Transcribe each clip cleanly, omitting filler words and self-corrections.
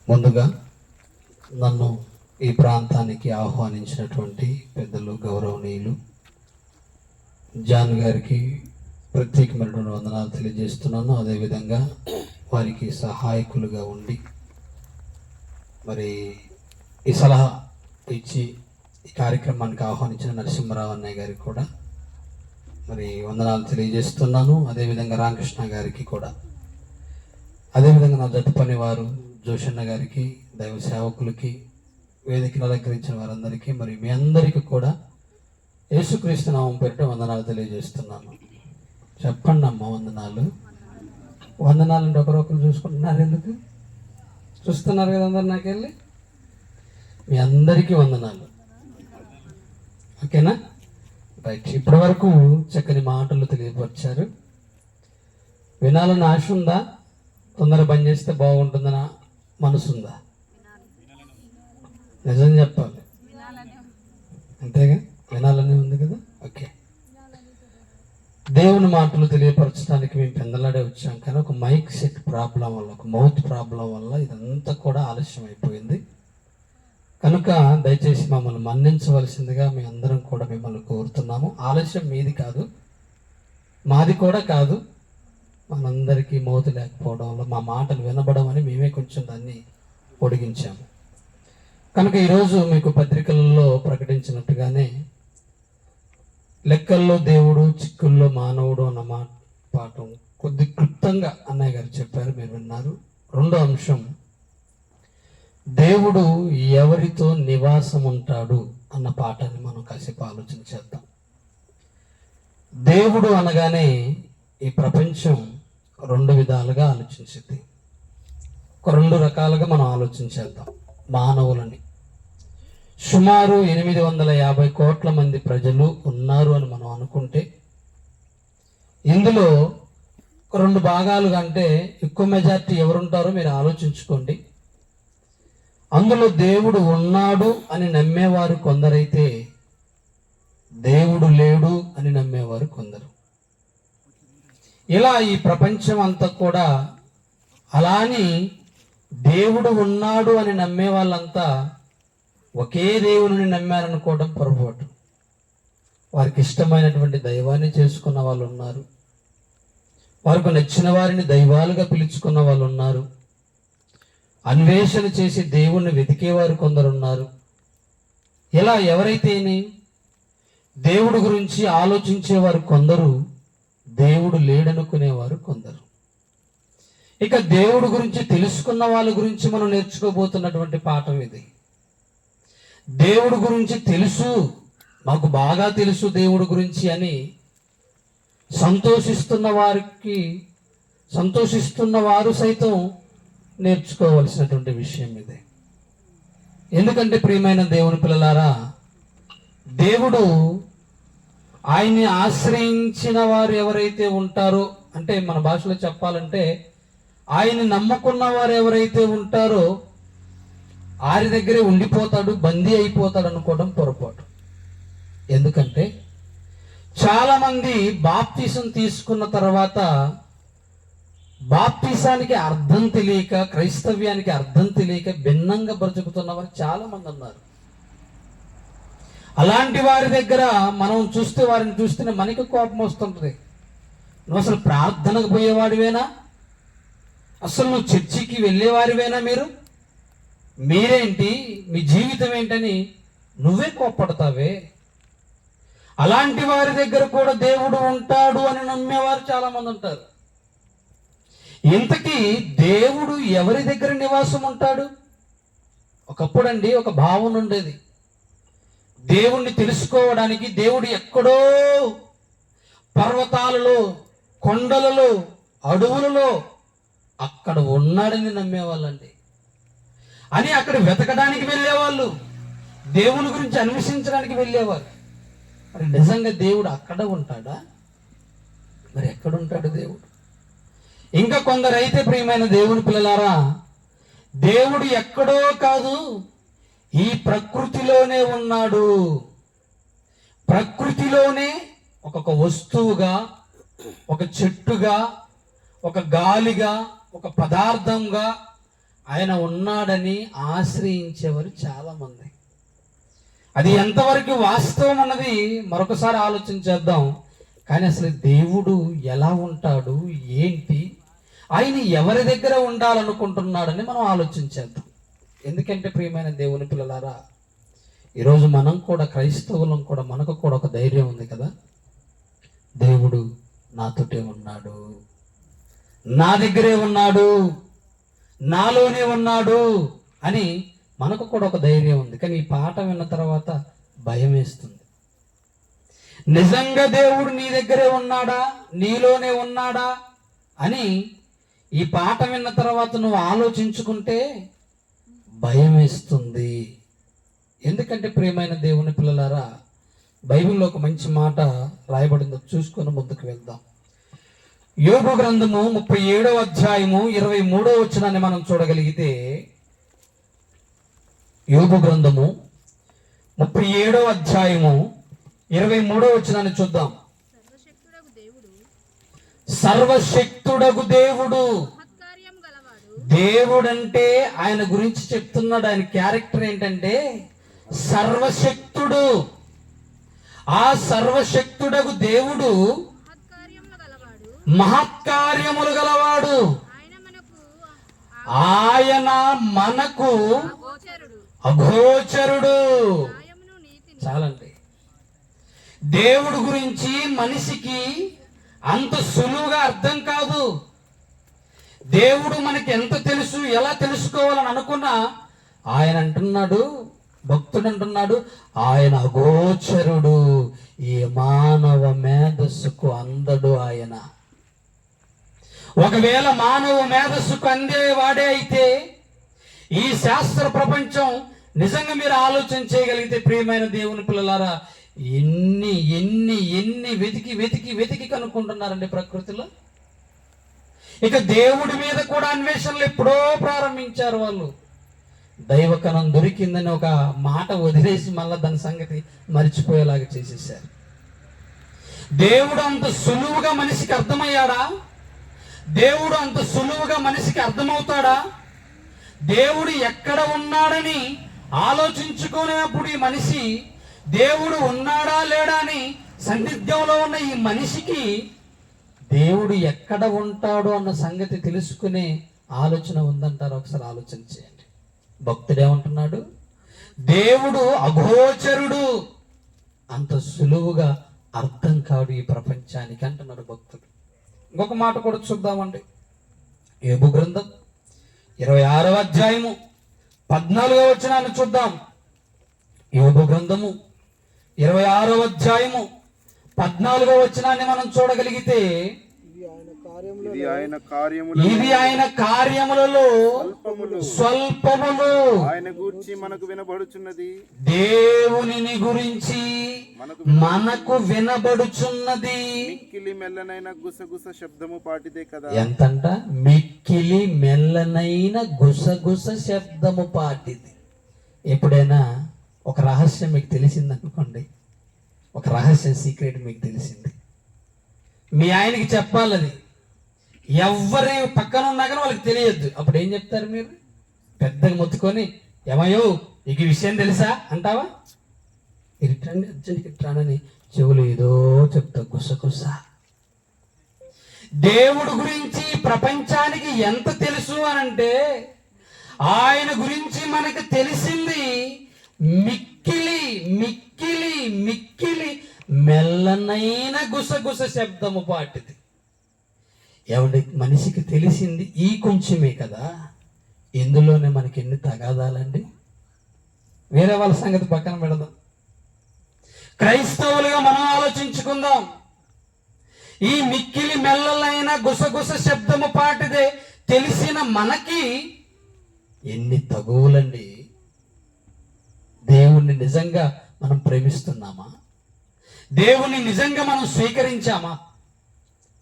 ముందుగా నన్ను ఈ ప్రాంతానికి ఆహ్వానించినటువంటి పెద్దలు, గౌరవనీయులు జాన్ గారికి ప్రత్యేకమైనటువంటి వందనాలు తెలియజేస్తున్నాను. అదేవిధంగా వారికి సహాయకులుగా ఉండి మరి ఈ సలహా ఇచ్చి ఈ కార్యక్రమానికి ఆహ్వానించిన నరసింహరావు అన్నయ్య గారికి కూడా మరి వందనాలు తెలియజేస్తున్నాను. అదేవిధంగా రామకృష్ణ గారికి కూడా, అదేవిధంగా నా జత పని వారు జోషన్న గారికి, దైవ సేవకులకి, వేదికను అలంకరించిన వారందరికీ, మరి మీ అందరికీ కూడా యేసుక్రీస్తు నామం పేరిట వందనాలు తెలియజేస్తున్నాను. చెప్పండి అమ్మ వందనాలు. వందనాలు అంటే ఒకరొకరు చూసుకుంటున్నారు, ఎందుకు చూస్తున్నారు కదా అందరు నాకెళ్ళి. మీ అందరికీ వందనాలు. ఓకేనా? రైట్. ఇప్పటి వరకు చక్కని మాటలు తెలియపరిచారు. వినాలని ఆశ ఉందా? తొందర బంద్ చేస్తే బాగుంటుందన్న మనసుందా? నిజం చెప్పాలి, అంతేగా? వినాలని ఉంది కదా. ఓకే. దేవుని మాటలు తెలియపరచడానికి మేము పెందలాడే వచ్చాం, కానీ ఒక మైక్ సెట్ ప్రాబ్లం వల్ల, ఒక మౌత్ ప్రాబ్లం వల్ల ఇదంతా కూడా ఆలస్యం అయిపోయింది. కనుక దయచేసి మమ్మల్ని మన్నించవలసిందిగా మీ అందరం కూడా మిమ్మల్ని కోరుతున్నాము. ఆలస్యం మీది కాదు, మాది కూడా కాదు. మనందరికీ మౌతు లేకపోవడం వల్ల మా మాటలు వినబడమని మేమే కొంచెం దాన్ని పొడిగించాము. కనుక ఈరోజు మీకు పత్రికలలో ప్రకటించినట్టుగానే లెక్కల్లో దేవుడు, చిక్కుల్లో మానవుడు అన్న పాఠం కొద్ది క్లుప్తంగా అన్నయ్య గారు చెప్పారు, మీరు విన్నారు. రెండో అంశం, దేవుడు ఎవరితో నివాసం ఉంటాడు అన్న పాఠాన్ని మనం కాసేపు ఆలోచన చేద్దాం. దేవుడు అనగానే ఈ ప్రపంచం రెండు విధాలుగా ఆలోచించింది. ఒక రెండు రకాలుగా మనం ఆలోచించేద్దాం. మానవులని సుమారు 850 కోట్ల మంది ప్రజలు ఉన్నారు అని మనం అనుకుంటే, ఇందులో ఒక రెండు భాగాలుగా, అంటే ఎక్కువ మెజార్టీ ఎవరుంటారో మీరు ఆలోచించుకోండి. అందులో దేవుడు ఉన్నాడు అని నమ్మేవారు కొందరైతే, దేవుడు లేడు అని నమ్మేవారు కొందరు. ఇలా ఈ ప్రపంచం అంతా కూడా అలాని దేవుడు ఉన్నాడు అని నమ్మే వాళ్ళంతా ఒకే దేవుని నమ్మారనుకోవడం పొరపాటు. వారికి ఇష్టమైనటువంటి దైవాన్ని చేసుకున్న వాళ్ళు ఉన్నారు, వారికి నచ్చిన వారిని దైవాలుగా పిలుచుకున్న వాళ్ళు ఉన్నారు, అన్వేషణ చేసి దేవుణ్ణి వెతికేవారు కొందరున్నారు. ఇలా ఎవరైతేనే దేవుడు గురించి ఆలోచించేవారు కొందరు, దేవుడు లేడనుకునేవారు కొందరు. ఇక దేవుడు గురించి తెలుసుకున్న వాళ్ళ గురించి మనం నేర్చుకోబోతున్నటువంటి పాఠం ఇది. దేవుడు గురించి తెలుసు, మాకు బాగా తెలుసు దేవుడు గురించి అని సంతోషిస్తున్న వారు సైతం నేర్చుకోవలసినటువంటి విషయం ఇది. ఎందుకంటే ప్రియమైన దేవుని పిల్లలారా, దేవుడు ఆయన్ని ఆశ్రయించిన వారు ఎవరైతే ఉంటారో, అంటే మన భాషలో చెప్పాలంటే ఆయన్ని నమ్ముకున్న వారు ఎవరైతే ఉంటారో వారి దగ్గరే ఉండిపోతాడు, బందీ అయిపోతాడు అనుకోవడం పొరపాటు. ఎందుకంటే చాలా మంది బాప్తిసం తీసుకున్న తర్వాత బాప్తిసానికి అర్థం తెలియక, క్రైస్తవ్యానికి అర్థం తెలియక భిన్నంగా బ్రతుకుతున్న వారు చాలా మంది ఉన్నారు. అలాంటి వారి దగ్గర మనం చూస్తే, వారిని చూస్తేనే మనకి కోపం వస్తుంటుంది. నువ్వు అసలు ప్రార్థనకు పోయేవాడివేనా? అసలు నువ్వు చర్చికి వెళ్ళేవారివేనా? మీరేంటి, మీ జీవితం ఏంటని నువ్వే కోప్పడతావే. అలాంటి వారి దగ్గర కూడా దేవుడు ఉంటాడు అని నమ్మేవారు చాలా మంది ఉంటారు. ఇంతకీ దేవుడు ఎవరి దగ్గర నివాసం ఉంటాడు? ఒకప్పుడండి ఒక భావన ఉండేది, దేవుణ్ణి తెలుసుకోవడానికి దేవుడు ఎక్కడో పర్వతాలలో, కొండలలో, అడవులలో అక్కడ ఉన్నాడని నమ్మేవాళ్ళండి. అని అక్కడ వెతకడానికి వెళ్ళేవాళ్ళు, దేవుని గురించి అన్వేషించడానికి వెళ్ళేవారు. మరి నిజంగా దేవుడు అక్కడ ఉంటాడా? మరి ఎక్కడుంటాడు దేవుడు? ఇంకా కొందరైతే ప్రియమైన దేవుని పిల్లలారా, దేవుడు ఎక్కడో కాదు, ఈ ప్రకృతిలోనే ఉన్నాడు. ప్రకృతిలోనే ఒక్కొక్క వస్తువుగా, ఒక చెట్టుగా, ఒక గాలిగా, ఒక పదార్థంగా ఆయన ఉన్నాడని ఆశ్రయించేవారు చాలామంది. అది ఎంతవరకు వాస్తవం అన్నది మరొకసారి ఆలోచించేద్దాం. కానీ అసలు దేవుడు ఎలా ఉంటాడు, ఏంటి, ఆయన ఎవరి దగ్గర ఉండాలనుకుంటున్నాడని మనం ఆలోచించేద్దాం. ఎందుకంటే ప్రియమైన దేవుని పిల్లలారా, ఈరోజు మనం కూడా క్రైస్తవులం కూడా మనకు కూడా ఒక ధైర్యం ఉంది కదా. దేవుడు నాతోటే ఉన్నాడు, నా దగ్గరే ఉన్నాడు, నాలోనే ఉన్నాడు అని మనకు కూడా ఒక ధైర్యం ఉంది. కానీ ఈ పాట విన్న తర్వాత భయం వేస్తుంది. నిజంగా దేవుడు నీ దగ్గరే ఉన్నాడా, నీలోనే ఉన్నాడా అని ఈ పాట విన్న తర్వాత నువ్వు ఆలోచించుకుంటే భయం వేస్తుంది. ఎందుకంటే ప్రియమైన దేవుని పిల్లలారా, బైబిల్లో ఒక మంచి మాట రాయబడిందో చూసుకొని ముందుకు వెళ్దాం. యోబు గ్రంథము 37వ అధ్యాయము 23వ వచనాన్ని మనం చూడగలిగితే, యోబు గ్రంథము 37వ అధ్యాయము 23వ వచనాన్ని చూద్దాం. సర్వశక్తుడగు దేవుడు, దేవుడంటే ఆయన గురించి చెప్తున్నాడు. ఆయన క్యారెక్టర్ ఏంటంటే సర్వశక్తుడు. ఆ సర్వశక్తుడగు దేవుడు మహత్కార్యములు గలవాడు. ఆయన మనకు అగోచరుడు. చాలండి. దేవుడు గురించి మనిషికి అంత సులువుగా అర్థం కాదు. దేవుడు మనకి ఎంత తెలుసు, ఎలా తెలుసుకోవాలని అనుకున్నా ఆయన అంటున్నాడు, భక్తుడు అంటున్నాడు, ఆయన అగోచరుడు, ఈ మానవ మేధస్సుకు అందడు ఆయన. ఒకవేళ మానవ మేధస్సుకు అందే వాడే అయితే ఈ శాస్త్ర ప్రపంచం నిజంగా మీరు ఆలోచన చేయగలిగితే ప్రియమైన దేవుని పిల్లలారా, ఎన్ని ఎన్ని ఎన్ని వెతికి వెతికి వెతికి కనుక్కుంటున్నారండి ప్రకృతిలో. ఇక దేవుడి మీద కూడా అన్వేషణలు ఎప్పుడో ప్రారంభించారు వాళ్ళు. దైవకణం దొరికిందని ఒక మాట వదిలేసి మళ్ళా దాని సంగతి మర్చిపోయేలాగా చేసేసారు. దేవుడు అంత సులువుగా మనిషికి అర్థమయ్యాడా? దేవుడు అంత సులువుగా మనిషికి అర్థమవుతాడా? దేవుడు ఎక్కడ ఉన్నాడని ఆలోచించుకునేప్పుడు ఈ మనిషి దేవుడు ఉన్నాడా లేడా అని సందిగ్ధంలో ఉన్న ఈ మనిషికి దేవుడు ఎక్కడ ఉంటాడు అన్న సంగతి తెలుసుకునే ఆలోచన ఉందంటారు. ఒకసారి ఆలోచన చేయండి. భక్తుడు ఏమంటున్నాడు? దేవుడు అగోచరుడు, అంత సులువుగా అర్థం కాడు ఈ ప్రపంచానికి అంటున్నాడు భక్తుడు. ఇంకొక మాట కూడా చూద్దామండి. యోబు గ్రంథం 26వ అధ్యాయము 14వ వచనాన్ని చూద్దాం. యోబు గ్రంథము 26వ అధ్యాయము 14వ వచనాన్ని మనం చూడగలిగితే, ఇది ఆయన కార్యములలో స్వల్పములు, ఆయన గూర్చి మనకు వినబడుచున్నది, దేవునిని గురించి మనకు వినబడుచున్నది. మిక్కిలి మెల్లనైన గుసగుస శబ్దము పాటిదే కదా. ఎంతంట? మిక్కిలి మెల్లనైన గుసగుస శబ్దము పాటిది. ఎప్పుడైనా ఒక రహస్యం మీకు తెలిసింది అనుకోండి, ఒక రహస్యం సీక్రెట్ మీకు తెలిసింది, మీ ఆయనకి చెప్పాలని, ఎవరి పక్కన ఉన్నా కానీ వాళ్ళకి తెలియద్దు. అప్పుడు ఏం చెప్తారు మీరు? పెద్దగా మొత్తుకొని, ఏమయ్యో నీకు ఈ విషయం తెలుసా అంటావా? ఇట్రండి, అర్జెంట్కి ఇట్రానని చెవులు ఏదో చెప్తా గుసగుస. దేవుడు గురించి ప్రపంచానికి ఎంత తెలుసు అనంటే, ఆయన గురించి మనకు తెలిసింది మిక్కిలి మిక్కిలి మిక్కిలి మెల్లనైన గుసగుస శబ్దము పాటిది. ఎవడి మనిషికి తెలిసింది ఈ కొంచెమే కదా. ఇందులోనే మనకి ఎన్ని తగాదాలండి. వేరే వాళ్ళ సంగతి పక్కన పెడదాం. క్రైస్తవులుగా మనం ఆలోచించుకుందాం. ఈ మిక్కిలి మెల్లలైన గుసగుస శబ్దము పాటిదే తెలిసిన మనకి ఎన్ని తగువులండి. దేవుణ్ణి నిజంగా మనం ప్రేమిస్తున్నామా? దేవుణ్ణి నిజంగా మనం స్వీకరించామా?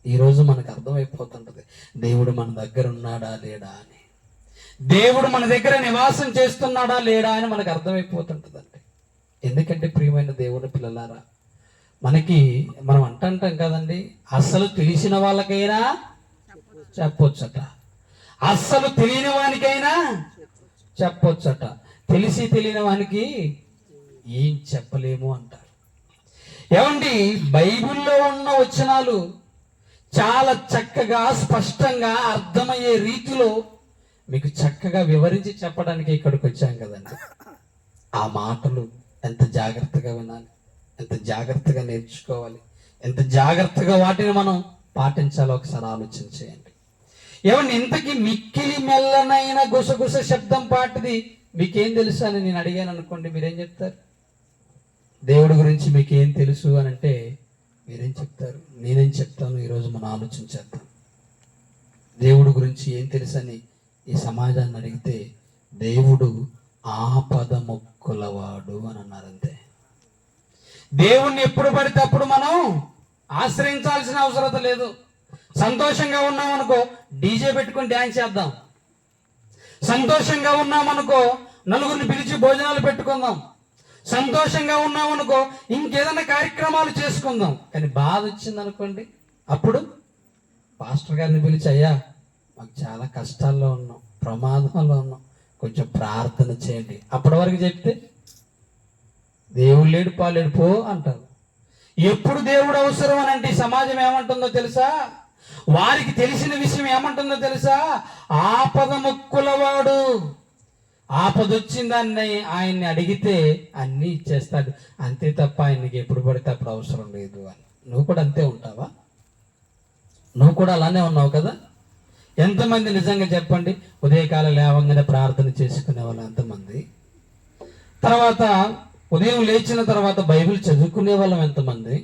ఈరోజు మనకు అర్థమైపోతుంటది దేవుడు మన దగ్గర ఉన్నాడా లేడా అని. దేవుడు మన దగ్గర నివాసం చేస్తున్నాడా లేడా అని మనకు అర్థమైపోతుంటదండి. ఎందుకంటే ప్రియమైన దేవుని పిల్లలారా, మనం అంటాం కదండి, అస్సలు తెలిసిన వాళ్ళకైనా చెప్పొచ్చట, అస్సలు తెలియని వానికైనా చెప్పొచ్చట, తెలిసి తెలియని వానికి ఏం చెప్పలేము అంటారు. ఏమండి, బైబిల్లో ఉన్న వచనాలు చాలా చక్కగా స్పష్టంగా అర్థమయ్యే రీతిలో మీకు చక్కగా వివరించి చెప్పడానికి ఇక్కడికి వచ్చాం కదండి. ఆ మాటలు ఎంత జాగ్రత్తగా వినాలి, ఎంత జాగ్రత్తగా నేర్చుకోవాలి, ఎంత జాగ్రత్తగా వాటిని మనం పాటించాలో ఒకసారి ఆలోచన చేయండి. ఏమండి, ఇంతకీ మిక్కిలి మెల్లనైన గుసగుస శబ్దం పాటిది మీకేం తెలుసు అని నేను అడిగాను అనుకోండి, మీరేం చెప్తారు? దేవుడి గురించి మీకేం తెలుసు అని అంటే మీరేం చెప్తారు? నేనేం చెప్తాను? ఈరోజు మనం ఆలోచించేద్దాం. దేవుడి గురించి ఏం తెలుసు అని ఈ సమాజాన్ని అడిగితే దేవుడు ఆపద మొక్కులవాడు అని అన్నారు. అంతే. దేవుణ్ణి ఎప్పుడు పడితే అప్పుడు మనం ఆశ్రయించాల్సిన అవసరం లేదు. సంతోషంగా ఉన్నామనుకో డీజే పెట్టుకుని డ్యాన్స్ చేద్దాం. సంతోషంగా ఉన్నామనుకో నలుగురిని పిలిచి భోజనాలు పెట్టుకుందాం. సంతోషంగా ఉన్నామనుకో ఇంకేదైనా కార్యక్రమాలు చేసుకుందాం. కానీ బాధ వచ్చింది అనుకోండి, అప్పుడు పాస్టర్ గారిని పిలిచి, అయ్యా మాకు చాలా కష్టాల్లో ఉన్నాం, ప్రమాదంలో ఉన్నాం, కొంచెం ప్రార్థన చేయండి. అప్పటి వరకు చెప్తే దేవుడు లేడు పాలేడు పో అంటారు. ఎప్పుడు దేవుడు అవసరం అని అంటే ఈ సమాజం ఏమంటుందో తెలుసా? వారికి తెలిసిన విషయం ఏమంటుందో తెలుసా? ఆపద మొక్కులవాడు. ఆపదొచ్చిందాన్ని ఆయన్ని అడిగితే అన్నీ ఇచ్చేస్తాడు, అంతే తప్ప ఆయనకి ఎప్పుడు పడితే అప్పుడు అవసరం లేదు అని. నువ్వు కూడా అంతే ఉంటావా? నువ్వు కూడా అలానే ఉన్నావు కదా? ఎంతమంది నిజంగా చెప్పండి, ఉదయకాలం లేవంగానే ప్రార్థన చేసుకునే వాళ్ళు ఎంతమంది? తర్వాత ఉదయం లేచిన తర్వాత బైబిల్ చదువుకునే వాళ్ళం ఎంతమంది?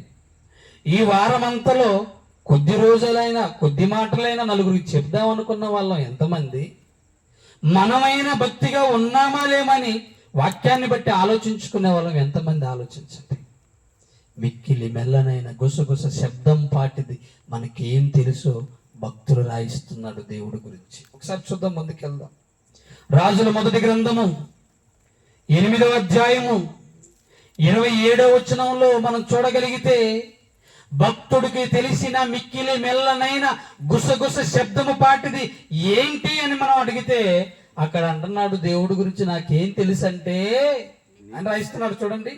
ఈ వారం అంతలో కొద్ది రోజులైనా కొద్ది మాటలైనా నలుగురికి చెప్దాం అనుకున్న వాళ్ళం ఎంతమంది? మనమైన భక్తిగా ఉన్నామా లేమని వాక్యాన్ని బట్టి ఆలోచించుకునే వాళ్ళం ఎంతమంది? ఆలోచించండి. మిక్కిలి మెల్లనైన గుసగుస శబ్దం పాటిది మనకేం తెలుసో భక్తులు రాయిస్తున్నాడు దేవుడి గురించి. ఒకసారి చూద్దాం, ముందుకెళ్దాం. రాజుల మొదటి గ్రంథము 8వ అధ్యాయము 27వ వచనంలో మనం చూడగలిగితే, భక్తుడికి తెలిసిన మిక్కిలి మెల్లనైన గుసగుస శబ్దము పాటిది ఏంటి అని మనం అడిగితే అక్కడ అంటున్నాడు దేవుడి గురించి నాకేం తెలుసు అంటే అని రాయిస్తున్నాడు. చూడండి,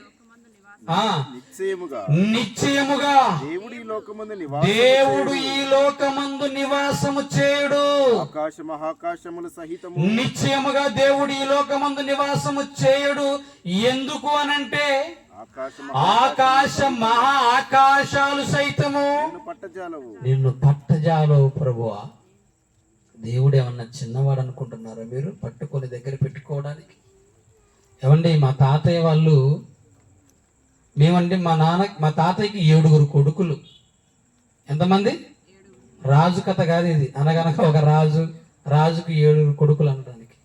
నిశ్చయముగా దేవుడు ఈ లోకమందు నివాసము చేయడు. ఆకాశ మహాకాశములు సహితము నిశ్చయముగా దేవుడు ఈ లోకమందు నివాసము చేయడు. ఎందుకు అనంటే ఆకాశ మహా ఆకాశాలు సైతము నిన్ను పట్టజాలవు ప్రభువా. దేవుడు ఏమన్నా చిన్నవాడు అనుకుంటున్నారా మీరు పట్టుకొని దగ్గర పెట్టుకోవడానికి? ఏమండి, మా తాతయ్య వాళ్ళు, మేమండి మా తాతయ్యకి 7 కొడుకులు. ఎంతమంది? రాజు కథ కాదు ఇది. అనగనక ఒక రాజుకు 7 కొడుకులు అనడానికి.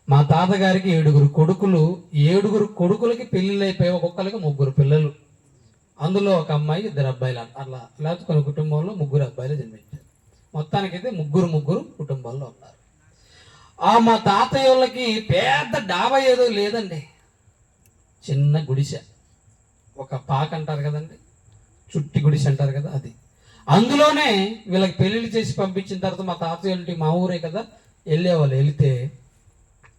మా తాతగారికి 7 కొడుకులు. 7 కొడుకులకి పెళ్లిళ్ళు అయిపోయి ఒక్కొక్కరికి 3 పిల్లలు. అందులో ఒక అమ్మాయి 2 అబ్బాయిలు. అట్లా లేకపోతే కొన్ని కుటుంబంలో 3 అబ్బాయిలు జన్మించారు. మొత్తానికైతే 3 కుటుంబాల్లో ఉన్నారు. మా తాతయ్య వాళ్ళకి పెద్ద డాబా ఏదో లేదండి, చిన్న గుడిసె, ఒక పాక అంటారు కదండి, చుట్టి గుడిసె అంటారు కదా, అది. అందులోనే వీళ్ళకి పెళ్లిళ్ళు చేసి పంపించిన తర్వాత మా తాతయ్య మా ఊరే కదా వెళ్ళేవాళ్ళు. వెళితే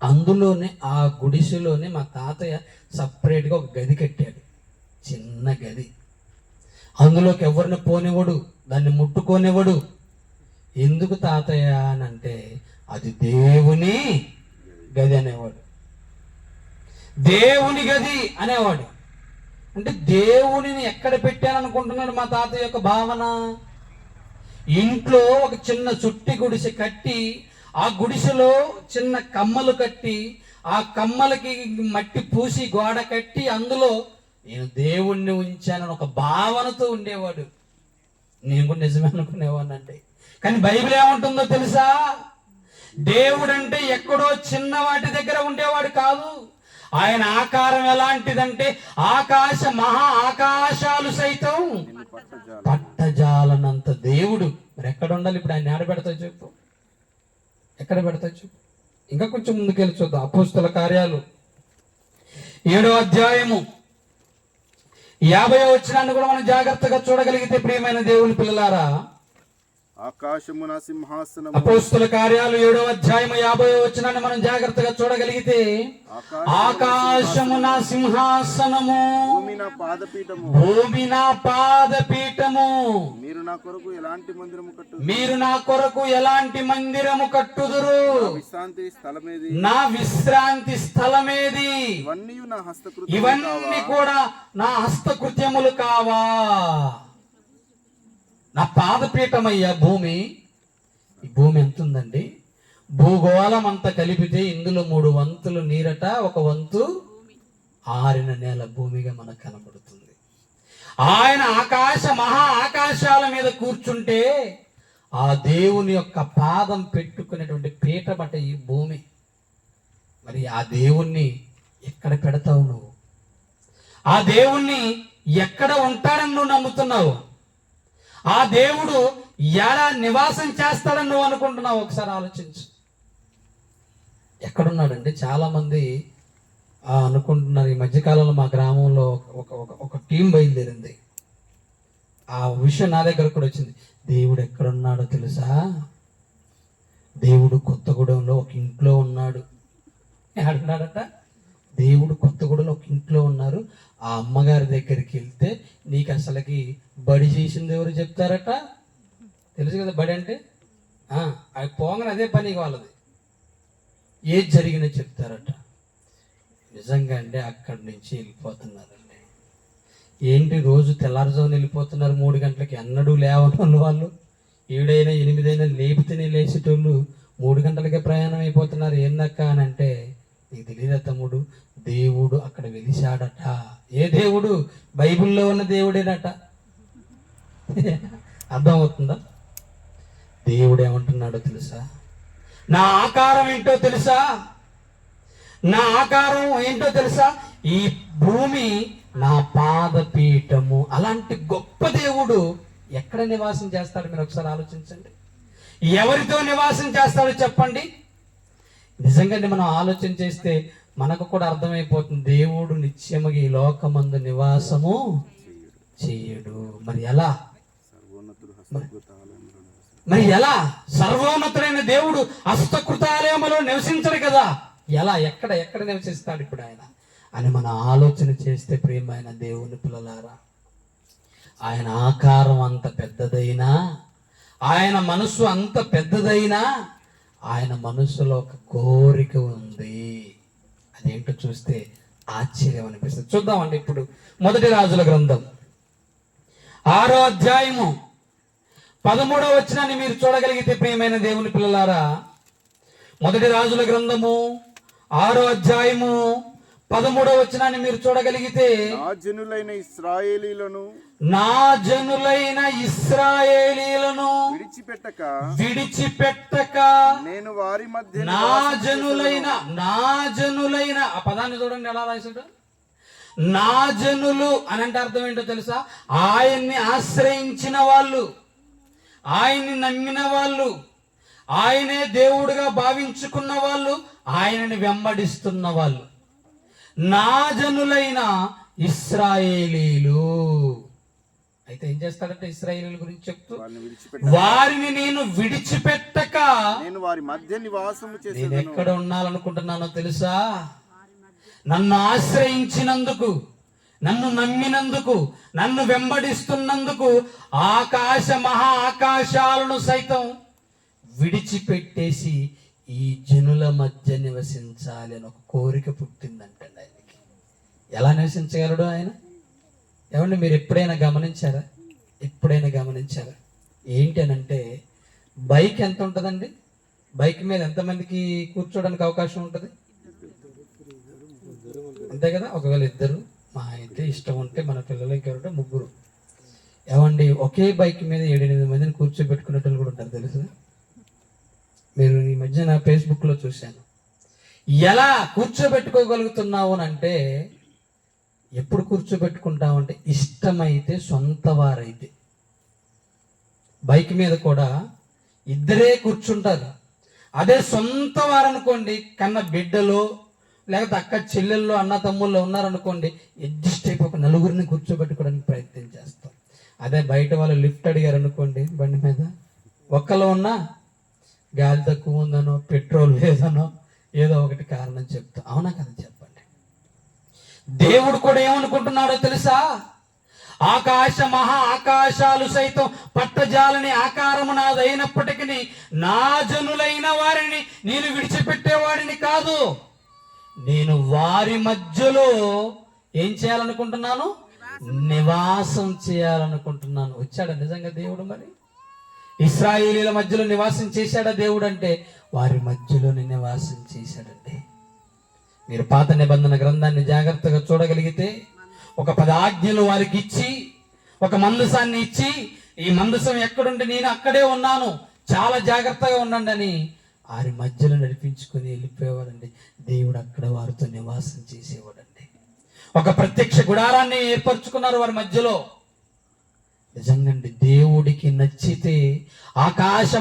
అందులోనే ఆ గుడిసెలోనే మా తాతయ్య సపరేట్గా ఒక గది కట్టాడు, చిన్న గది. అందులోకి ఎవరిని పోనివ్వడు, దాన్ని ముట్టుకోనివ్వడు. ఎందుకు తాతయ్య అని అంటే అది దేవుని గది అనేవాడు. దేవుని గది అనేవాడు. అంటే దేవునిని ఎక్కడ పెట్టాననుకుంటున్నాడు మా తాతయ్య యొక్క భావన? ఇంట్లో ఒక చిన్న చుట్టి గుడిసె కట్టి, ఆ గుడిసెలో చిన్న కమ్మలు కట్టి, ఆ కమ్మలకి మట్టి పూసి గోడ కట్టి, అందులో నేను దేవుణ్ణి ఉంచానని ఒక భావనతో ఉండేవాడు. నేను కూడా నిజమే అనుకునేవాడినండి. కానీ బైబిల్ ఏమంటుందో తెలుసా? దేవుడు అంటే ఎక్కడో చిన్న వాటి దగ్గర ఉండేవాడు కాదు. ఆయన ఆకారం ఎలాంటిదంటే ఆకాశ మహా ఆకాశాలు సైతం పట్టజాలనంత దేవుడు. మరి ఎక్కడ ఉండాలి? ఇప్పుడు ఆయన ఎక్కడ పెడతావు చెప్పు? ఎక్కడ పెడతావు చెప్పు? ఇంకా కొంచెం ముందుకెళ్ళి చూద్దాం. అపోస్తల కార్యాలు 7వ అధ్యాయము 50వ వచనాన్ని కూడా మనం జాగ్రత్తగా చూడగలిగితే, ప్రియమైన దేవుని పిల్లలారా, ఆకాశము నా సింహాసనము. అపోస్తుల కార్యాలు 7వ అధ్యాయం 50వ వచనాన్ని మనం జాగ్రత్తగా చూడగలిగితే, ఆకాశము నా సింహాసనము, భూమి నా పాదపీఠము. భూమి నా పాదపీఠము. మీరు నా కొరకు ఎలాంటి మందిరము కట్టు. మీరు నా కొరకు ఎలాంటి మందిరము కట్టుదురు. విశ్రాంతి స్థలమేది. నా విశ్రాంతి స్థలమేది. ఇవన్నీ నా హస్తకృత్యములు. ఇవన్నీ కూడా నా హస్తకృత్యములు కావా. నా పాదపీఠమయ్యా భూమి. ఈ భూమి ఎంత ఉందండి? భూగోళం అంతా కలిపితే ఇందులో 3 వంతులు నీరట, 1 వంతు ఆరిన నేల భూమిగా మనకు కనబడుతుంది. ఆయన మహా ఆకాశాల మీద కూర్చుంటే ఆ దేవుని యొక్క పాదం పెట్టుకునేటువంటి పీఠమట ఈ భూమి. మరి ఆ దేవుణ్ణి ఎక్కడ పెడతావు నువ్వు? ఆ దేవుణ్ణి ఎక్కడ ఉంటాడని నువ్వు నమ్ముతున్నావు? ఆ దేవుడు ఎలా నివాసం చేస్తాడని నువ్వు అనుకుంటున్నావు? ఒకసారి ఆలోచించు. ఎక్కడున్నాడంటే చాలా మంది అనుకుంటున్నారు. ఈ మధ్యకాలంలో మా గ్రామంలో ఒక టీం బయలుదేరింది. ఆ విషయం నా దగ్గర కూడా వచ్చింది. దేవుడు ఎక్కడున్నాడో తెలుసా? దేవుడు కొత్తగూడెంలో ఒక ఇంట్లో ఉన్నాడు. ఏడున్నాడట? దేవుడు కొత్తగూడెంలో ఒక ఇంట్లో ఉన్నారు. ఆ అమ్మగారి దగ్గరికి వెళ్తే నీకు అసలుకి బడి చేసింది ఎవరు చెప్తారట? తెలుసు కదా బడి అంటే. అది పోగానే అదే పని వాళ్ళది. ఏది జరిగినా చెప్తారట. నిజంగా అంటే అక్కడి నుంచి వెళ్ళిపోతున్నారండి. ఏంటి రోజు తెల్లారుజామున వెళ్ళిపోతున్నారు 3 గంటలకి. ఎన్నడూ లేవని వాళ్ళు 7 అయినా 8 అయినా లేపితేనే లేచేటోళ్ళు 3 గంటలకే ప్రయాణం అయిపోతున్నారు. ఏందక్క అని అంటే, నీకు తెలియదా తమ్ముడు, దేవుడు అక్కడ వెలిశాడట. ఏ దేవుడు? బైబిల్లో ఉన్న దేవుడేనట. అర్థమవుతుందా? దేవుడు ఏమంటున్నాడో తెలుసా? నా ఆకారం ఏంటో తెలుసా? నా ఆకారం ఏంటో తెలుసా? ఈ భూమి నా పాదపీఠము. అలాంటి గొప్ప దేవుడు ఎక్కడ నివాసం చేస్తాడు? మీరు ఒకసారి ఆలోచించండి. ఎవరితో నివాసం చేస్తాడో చెప్పండి. నిజంగానే మనం ఆలోచన చేస్తే మనకు కూడా అర్థమైపోతుంది. దేవుడు నిత్యముగా ఈ లోకమందు నివాసము చేయడు. మరి ఎలా? మరి ఎలా? సర్వోన్నతుడైన దేవుడు హస్తకృతాలయములో నివసించడు కదా. ఎలా? ఎక్కడ నివసిస్తాడు ఇప్పుడు ఆయన అని మనం ఆలోచన చేస్తే, ప్రియమైన దేవుని పిల్లలారా, ఆయన ఆకారం అంత పెద్దదైనా, ఆయన మనసు అంత పెద్దదైనా, ఆయన మనసులో ఒక కోరిక ఉంది. అదేంటో చూస్తే ఆశ్చర్యం అనిపిస్తుంది. చూద్దామండి. ఇప్పుడు 1 రాజుల గ్రంథం 6వ అధ్యాయము 13వ వచనాన్ని మీరు చూడగలిగితే, ప్రియమైన దేవుని పిల్లలారా, 1 రాజుల గ్రంథము 6వ అధ్యాయము 13వ వచనాన్ని మీరు చూడగలిగితే, నా జనులైన ఇశ్రాయేలీలను విడిచిపెట్టక నేను వారి మధ్య నా జనులైన ఆ పదాన్ని చూడండి ఎలా రాశాడు. నా జనులు అని అంటే అర్థం ఏంటో తెలుసా? ఆయన్ని ఆశ్రయించిన వాళ్ళు, ఆయన్ని నమ్మిన వాళ్ళు, ఆయనే దేవుడుగా భావించుకున్న వాళ్ళు, ఆయనని వెంబడిస్తున్న వాళ్ళు. నా జనులైన ఇశ్రాయేలీలు. అయితే ఏం చేస్తాడంటే ఇశ్రాయేలీల గురించి చెప్తూ, వారిని నేను విడిచిపెట్టక నేను వారి మధ్య నివాసము చేసేదను. నేను ఎక్కడ ఉండాలనుకుంటున్నానో తెలుసా? నన్ను ఆశ్రయించినందుకు, నన్ను నమ్మినందుకు, నన్ను వెంబడిస్తున్నందుకు మహా ఆకాశాలను సైతం విడిచిపెట్టేసి ఈ జనుల మధ్య నివసించాలి అని ఒక కోరిక పుట్టిందంటండి ఆయనకి. ఎలా నివసించగలడు ఆయన? ఏమండి, మీరు ఎప్పుడైనా గమనించారా? ఏంటి అని అంటే, బైక్ ఎంత ఉంటుందండి? బైక్ మీద ఎంతమందికి కూర్చోడానికి అవకాశం ఉంటుంది? అంతే కదా. ఒకవేళ 2, మా అయితే ఇష్టం ఉంటే మన పిల్లలు ఇంకెవరంటే 3. ఏమండి, ఒకే బైక్ మీద 7-8 మందిని కూర్చోబెట్టుకునేటోళ్ళు కూడా ఉంటారు తెలుసు. మీరు ఈ మధ్య నా ఫేస్బుక్లో చూశాను. ఎలా కూర్చోబెట్టుకోగలుగుతున్నావు అని అంటే, ఎప్పుడు కూర్చోబెట్టుకుంటావు అంటే, ఇష్టమైతే, సొంత వారైతే. బైక్ మీద కూడా 2 కూర్చుంటారు. అదే సొంత వారు అనుకోండి, కన్న బిడ్డలో లేకపోతే అక్క చెల్లెల్లో అన్న తమ్ముళ్ళు ఉన్నారనుకోండి, అడ్జస్ట్ అయిపోయి 4 కూర్చోబెట్టుకోవడానికి ప్రయత్నం చేస్తాం. అదే బయట వాళ్ళు లిఫ్ట్ అడిగారు అనుకోండి బండి మీద, ఒక్కలో ఉన్నా గాలి తక్కువ ఉందనో పెట్రోల్ లేదనో ఏదో ఒకటి కారణం చెప్తా. అవునా కదా చెప్పండి. దేవుడు కూడా ఏమనుకుంటున్నాడో తెలుసా? మహా ఆకాశాలు సైతం పట్టజాలని ఆకారము నాదైనప్పటికీ నా జనులైన వారిని నేను విడిచిపెట్టేవాడిని కాదు. నేను వారి మధ్యలో ఏం చేయాలనుకుంటున్నాను? నివాసం చేయాలనుకుంటున్నాను. వచ్చాడా నిజంగా దేవుడు? మరి ఇశ్రాయేలీల మధ్యలో నివాసం చేశాడా దేవుడు? అంటే వారి మధ్యలోనే నివాసం చేశాడండి. మీరు పాత నిబంధన గ్రంథాన్ని జాగ్రత్తగా చూడగలిగితే ఒక 10 ఆజ్ఞలు వారికి ఇచ్చి, ఒక మందసాన్ని ఇచ్చి, ఈ మందసం ఎక్కడుంటే నేను అక్కడే ఉన్నాను, చాలా జాగ్రత్తగా ఉండండి అని వారి మధ్యలో నడిపించుకొని వెళ్ళిపోయేవాడండి. దేవుడు అక్కడ వారితో నివాసం చేసేవాడండి. ఒక ప్రత్యక్ష గుడారాన్ని ఏర్పరచుకున్నారు వారి మధ్యలో. నిజంగండి, దేవుడికి నచ్చితే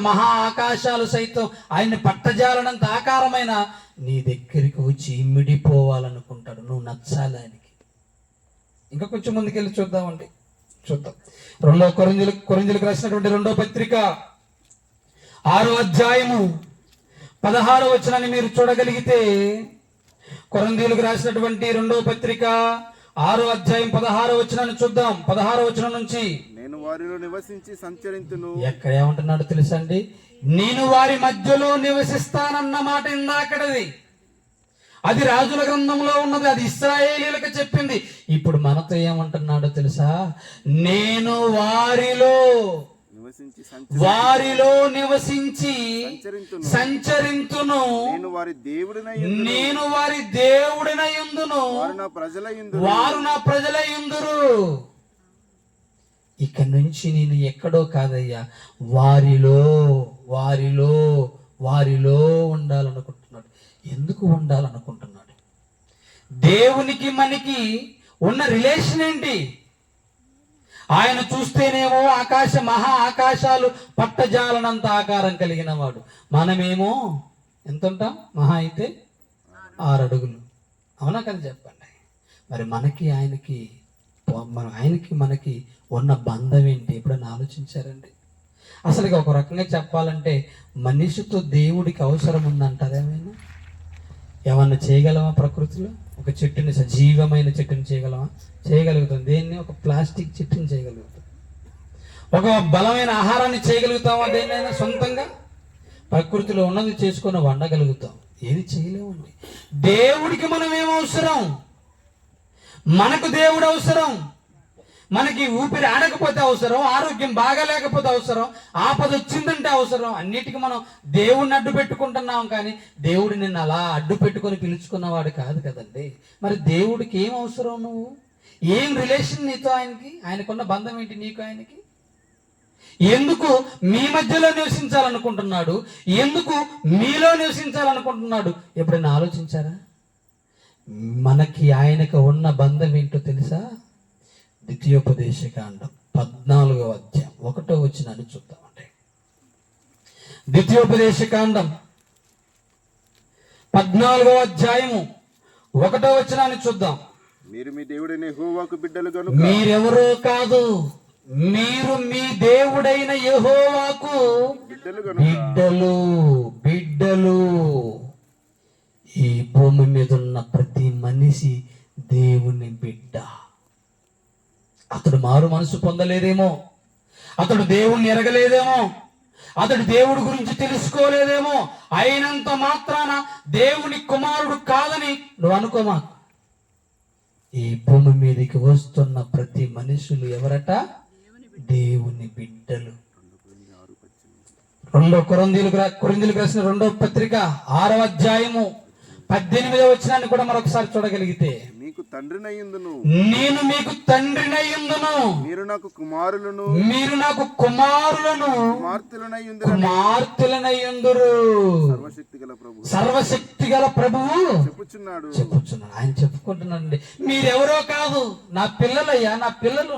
మహా ఆకాశాలు సైతం ఆయన్ని పట్టజాలనంత ఆకారమైన నీ దగ్గరికి వచ్చి ఇమిడిపోవాలనుకుంటాడు. నువ్వు నచ్చాలి ఆయనకి. ఇంకా కొంచెం ముందుకెళ్ళి చూద్దాం. 2 కొరింథీయులకు రాసినటువంటి 2వ పత్రిక 6వ అధ్యాయము 16వ వచనాన్ని మీరు చూడగలిగితే, కొరింథీయులకు రాసినటువంటి 2వ పత్రిక 6వ అధ్యాయం 16వ వచనాన్ని చూద్దాం. 16వ వచనం నుంచి, నేను వారిలో నివసించి సంచరింతును. ఎక్కడ ఏమంటున్నాడు తెలుసా అండి? నేను వారి మధ్యలో నివసిస్తానన్న మాట ఇందాకడది. అది రాజుల గ్రంథంలో ఉన్నది, అది ఇశ్రాయేలీయులకు చెప్పింది. ఇప్పుడు మనతో ఏమంటున్నాడో తెలుసా? నేను వారిలో నివసించి సంచరింతును. నేను వారి దేవుడినై యుందును, వారు నా ప్రజలై యుందురు. ఇక నుంచి నేను ఎక్కడో కాదయ్యా, వారిలో ఉండాలనుకుంటున్నాడు. ఎందుకు ఉండాలనుకుంటున్నాడు? దేవునికి మనకి ఉన్న రిలేషన్ ఏంటి? ఆయన చూస్తేనేమో మహా ఆకాశాలు పట్టజాలనంత ఆకారం కలిగిన వాడు. మనమేమో ఎంత ఉంటాం? మహా అయితే 6 అడుగులు. అవునా కదా చెప్పండి. మరి ఆయనకి మనకి ఉన్న బంధం ఏంటి? ఎప్పుడైనా ఆలోచించారండి? అసలు ఒక రకంగా చెప్పాలంటే మనిషితో దేవుడికి అవసరం ఉందంటారా? ఏమన్నా చేయగలమా? ప్రకృతిలో ఒక చెట్టుని, సజీవమైన చెట్టుని చేయగలుగుతాం. దేన్ని? ఒక ప్లాస్టిక్ చెట్టుని చేయగలుగుతాం. ఒక బలమైన ఆహారాన్ని చేయగలుగుతామా? దేన్నైనా సొంతంగా ప్రకృతిలో ఉన్నది చేసుకొని వండగలుగుతాం. ఏది చేయలేమండి. దేవుడికి మనం ఏమవసరం? మనకు దేవుడు అవసరం. మనకి ఊపిరి ఆడకపోతే అవసరం, ఆరోగ్యం బాగా లేకపోతే అవసరం, ఆపద వచ్చిందంటే అవసరం. అన్నిటికీ మనం దేవుడిని అడ్డు పెట్టుకుంటున్నాం. కానీ దేవుడు నిన్ను అలా అడ్డు పెట్టుకొని పిలుచుకున్నవాడు కాదు కదండి. మరి దేవుడికి ఏం అవసరం? నువ్వు ఏం రిలేషన్ నీతో? ఆయనకున్న బంధం ఏంటి నీకు ఆయనకి? ఎందుకు మీ మధ్యలో నివసించాలనుకుంటున్నాడు? ఎందుకు మీలో నివసించాలనుకుంటున్నాడు? ఎప్పుడైనా ఆలోచించారా? మనకి ఆయనకు ఉన్న బంధం ఏంటో తెలుసా? ద్వితీయోపదేశకాండం 14వ అధ్యాయం 1వ వచనాన్ని చూద్దామండి. ద్వితీయోపదేశకాండం 14వ అధ్యాయము 1వ వచనాన్ని చూద్దాం. మీరు మీ దేవుడైన యెహోవాకు బిడ్డలు గనుక. మీరెవరో కాదు, మీరు మీ దేవుడైన యెహోవాకు బిడ్డలు. ఈ భూమి మీద ఉన్న ప్రతి మనిషి దేవుని బిడ్డ. అతడు మారు మనసు పొందలేదేమో, అతడు దేవుణ్ణి ఎరగలేదేమో, అతడు దేవుడి గురించి తెలుసుకోలేదేమో, అయినంత మాత్రాన దేవుని కుమారుడు కాదని నువ్వు అనుకోమా. ఈ భూమి మీదకి వస్తున్న ప్రతి మనుషులు ఎవరట? దేవుని బిడ్డలు. 2 కొరింథీయులకు రాసిన 2వ పత్రిక 6వ అధ్యాయము 18వ వచనాన్ని కూడా మరొకసారి చూడగలిగితే, నేను మీకు తండ్రినయ్యుందును, మీరు నాకు కుమారులను కుమార్తెలనయ్యుందురు. సర్వశక్తి గల ప్రభువు చెప్పుచున్నాడు. ఆయన చెప్పుకుంటున్నాడండి, మీరెవరో కాదు, నా పిల్లలయ్యా, నా పిల్లలు.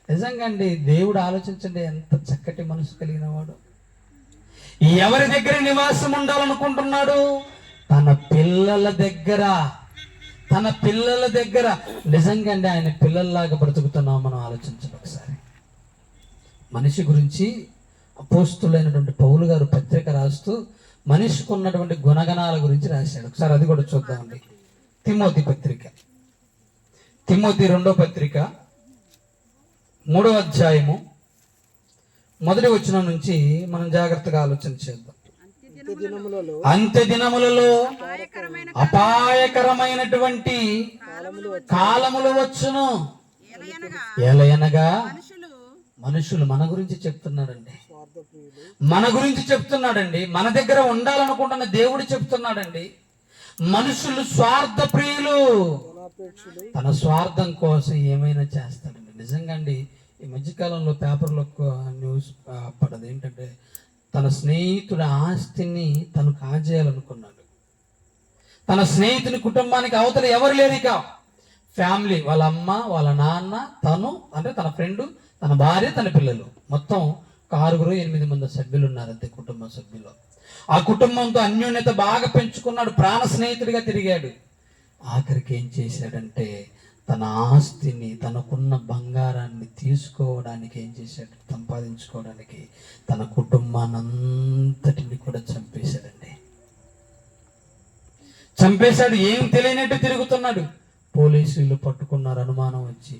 నిజంగా అండి, దేవుడు ఆలోచించండి, ఎంత చక్కటి మనసు కలిగిన వాడు. ఎవరి దగ్గర నివాసం ఉండాలనుకుంటున్నాడు? తన పిల్లల దగ్గర. నిజంగా అండి, ఆయన పిల్లల్లాగా బ్రతుకుతున్నాం. మనం ఆలోచించాలి ఒకసారి. మనిషి గురించి అపోస్తులైనటువంటి పౌలు గారు పత్రిక రాస్తూ మనిషికి ఉన్నటువంటి గుణగణాల గురించి రాశాడు. ఒకసారి అది కూడా చూద్దామండి. తిమోతి పత్రిక, తిమోతి 2వ పత్రిక 3వ అధ్యాయము 1వ వచనం నుంచి మనం జాగ్రత్తగా ఆలోచన చేద్దాం. అంత్య దినములలో అపాయకరమైనటువంటి కాలములు వచ్చును. ఎలయనగా మనుషులు మన గురించి చెప్తున్నాడండి, మన గురించి చెప్తున్నాడండి, మన దగ్గర ఉండాలనుకుంటున్న దేవుడు చెప్తున్నాడండి. మనుషులు స్వార్థ ప్రియులు, తన స్వార్థం కోసం ఏమైనా చేస్తాడండి. నిజంగా అండి, ఈ మధ్యకాలంలో పేపర్లో న్యూస్ పడదు ఏంటంటే, తన స్నేహితుడి ఆస్తిని తను కాజేయాలనుకున్నాడు. తన స్నేహితుని కుటుంబానికి అవతల ఎవరు లేరు, ఇక ఫ్యామిలీ, వాళ్ళ అమ్మ, వాళ్ళ నాన్న, తను అంటే తన ఫ్రెండ్, తన భార్య, తన పిల్లలు, మొత్తం 6-8 మంది సభ్యులు ఉన్నారు అంతే కుటుంబ సభ్యులు. ఆ కుటుంబంతో అన్యోన్యత బాగా పెంచుకున్నాడు, ప్రాణ స్నేహితుడిగా తిరిగాడు. ఆఖరికి ఏం చేశాడంటే తన ఆస్తిని, తనకున్న బంగారాన్ని తీసుకోవడానికి ఏం చేశాడు, సంపాదించుకోవడానికి తన కుటుంబానంతటిని కూడా చంపేశాడండి. చంపేశాడు. ఏం తెలియనట్టు తిరుగుతున్నాడు. పోలీసులు పట్టుకున్నారు. అనుమానం వచ్చి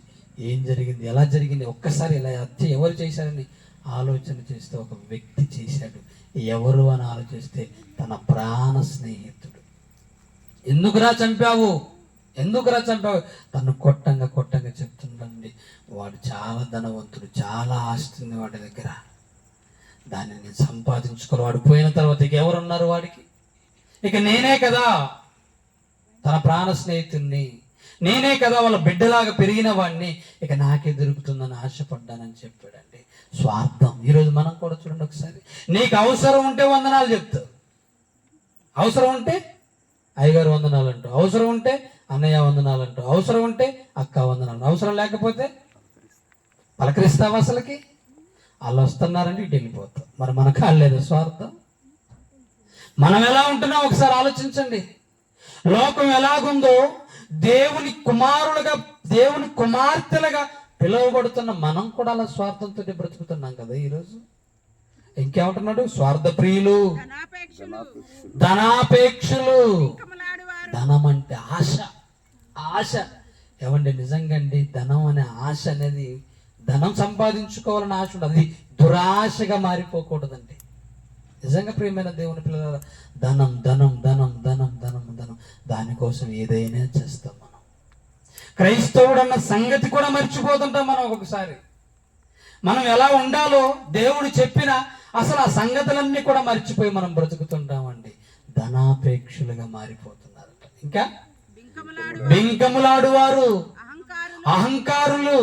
ఏం జరిగింది, ఎలా జరిగింది, ఒక్కసారి ఇలా హత్య ఎవరు చేశారని ఆలోచన చేస్తే ఒక వ్యక్తి చేశాడు. ఎవరు అని ఆలోచిస్తే తన ప్రాణ స్నేహితుడు. ఎందుకురా చంపావు, ఎందుకురా చంపావు? తను కొట్టంగా చెప్తుండండి, వాడు చాలా ధనవంతుడు, చాలా ఆస్తుంది వాడి దగ్గర, దాన్ని నేను సంపాదించుకోవాలి. వాడు పోయిన తర్వాత ఇక ఎవరున్నారు వాడికి? ఇక నేనే కదా తన ప్రాణ స్నేహితుడిని, నేనే కదా వాళ్ళ బిడ్డలాగా పెరిగిన వాడిని, ఇక నాకే దొరుకుతుందని ఆశపడ్డానని చెప్పాడండి. స్వార్థం. ఈరోజు మనం కూడా చూడండి ఒకసారి, నీకు అవసరం ఉంటే వందనాలు చెప్తావు, అవసరం ఉంటే అయ్యగారు వందనాలు అంటూ, అవసరం ఉంటే అన్నయ్య వందనాలు అంటూ, అవసరం ఉంటే అక్క వందనాలు, అవసరం లేకపోతే పలకరిస్తావు. అసలుకి వాళ్ళు వస్తున్నారంటే ఇటు వెళ్ళిపోతాం. మరి మనకు కాలేదు స్వార్థం. మనం ఎలా ఉంటున్నాం ఒకసారి ఆలోచించండి. లోకం ఎలాగుందో దేవుని కుమారులుగా, దేవుని కుమార్తెలుగా పిలువబడుతున్న మనం కూడా అలా స్వార్థంతో బ్రతుకుతున్నాం కదా ఈరోజు. ఇంకేమంటున్నాడు? స్వార్థ ప్రియులు, ధనాపేక్షలు. ధనం అంటే ఆశ, ఆశ. ఏమండి నిజంగా అండి, ధనం అనే ఆశ అనేది, ధనం సంపాదించుకోవాలని ఆశ ఉండదు, అది దురాశగా మారిపోకూడదండి. నిజంగా ప్రియమైన దేవుని పిల్లల, ధనం ధనం ధనం ధనం ధనం ధనం, దానికోసం ఏదైనా చేస్తాం మనం. క్రైస్తవుడు అన్న సంగతి కూడా మర్చిపోతుంటాం మనం ఒక్కొక్కసారి. మనం ఎలా ఉండాలో దేవుడు చెప్పిన అసలు ఆ సంగతులన్నీ కూడా మర్చిపోయి మనం బ్రతుకుతుంటామండి. ధనాపేక్షలుగా మారిపోతున్నారట. ఇంకా బింకములాడు వారు, అహంకారులు,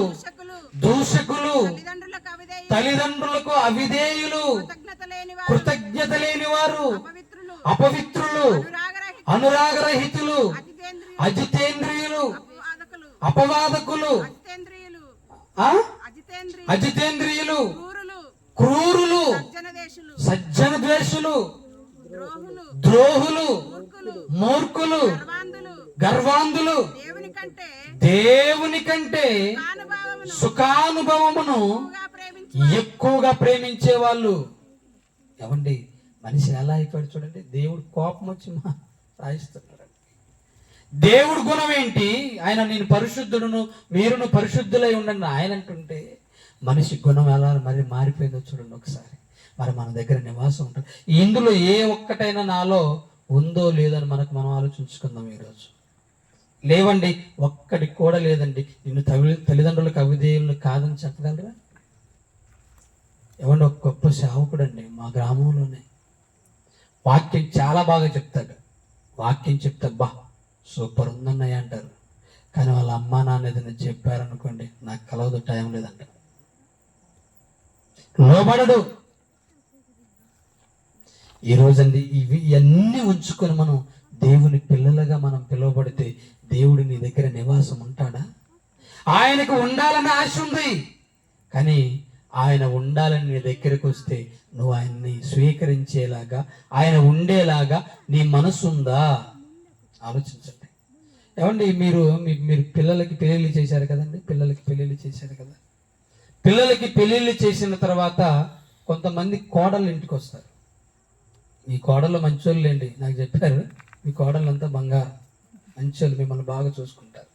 దూషకులు, తల్లిదండ్రులకు అవిధేయులు, కృతజ్ఞత లేని వారు, అపవిత్రులు, అనురాగరహితులు, అజితేంద్రియులు, అపవాదకులు, అజితేంద్రియులు, క్రూరులు, సజ్జన ద్వేషులు, ద్రోహులు, మూర్ఖులు, గర్వాంధులు, దేవుని కంటే సుఖానుభవమును ఎక్కువగా ప్రేమించే వాళ్ళు. ఏమండి మనిషి ఎలా అయిపోయాడు చూడండి. దేవుడు కోపం వచ్చి రాయిస్తున్నాడు. దేవుడు గుణం ఏంటి? ఆయన నేను పరిశుద్ధుడును, మీరును పరిశుద్ధులై ఉండండి ఆయన అంటుంటే, మనిషి గుణం ఎలా మరి మారిపోయిందో చూడండి ఒకసారి. మరి మన దగ్గర నివాసం ఉంటుంది. ఇందులో ఏ ఒక్కటైనా నాలో ఉందో లేదని మనం ఆలోచించుకుందాం ఈరోజు. లేవండి, ఒక్కడి కూడా లేదండి. నిన్ను తల్లిదండ్రులకు అవిధేయులను కాదని చెప్పగలరా? ఏమండి, ఒక గొప్ప సేవకుడు అండి మా గ్రామంలోనే, వాక్యం చాలా బాగా చెప్తాడు. వాక్యం చెప్తా బా సూపర్ ఉందన్నయ్య అంటారు. కానీ వాళ్ళ అమ్మా నాన్న ఏదైనా చెప్పారనుకోండి, నాకు కలవదు, టైం లేదంట, లోబడడు. ఈరోజండి ఇవన్నీ ఉంచుకొని మనం దేవుని పిల్లలుగా మనం పిలువబడితే దేవుడు నీ దగ్గర నివాసం ఉంటాడా? ఆయనకు ఉండాలని ఆశ ఉంది, కానీ ఆయన ఉండాలని నీ దగ్గరకు వస్తే నువ్వు ఆయన్ని స్వీకరించేలాగా, ఆయన ఉండేలాగా నీ మనసు ఉందా? ఆలోచించండి. ఏమండి, మీరు పిల్లలకి పెళ్ళిళ్ళు చేశారు కదండి, పిల్లలకి పెళ్ళిళ్ళు చేశారు కదా. పిల్లలకి పెళ్ళిళ్ళు చేసిన తర్వాత కొంతమంది కోడళ్ళు ఇంటికి వస్తారు. మీ కోడళ్ళు మంచోళ్ళేండి, నాకు చెప్పారు, మీ కోడళ్ళు అంతా బంగారం, మంచోళ్ళు, మిమ్మల్ని బాగా చూసుకుంటారు.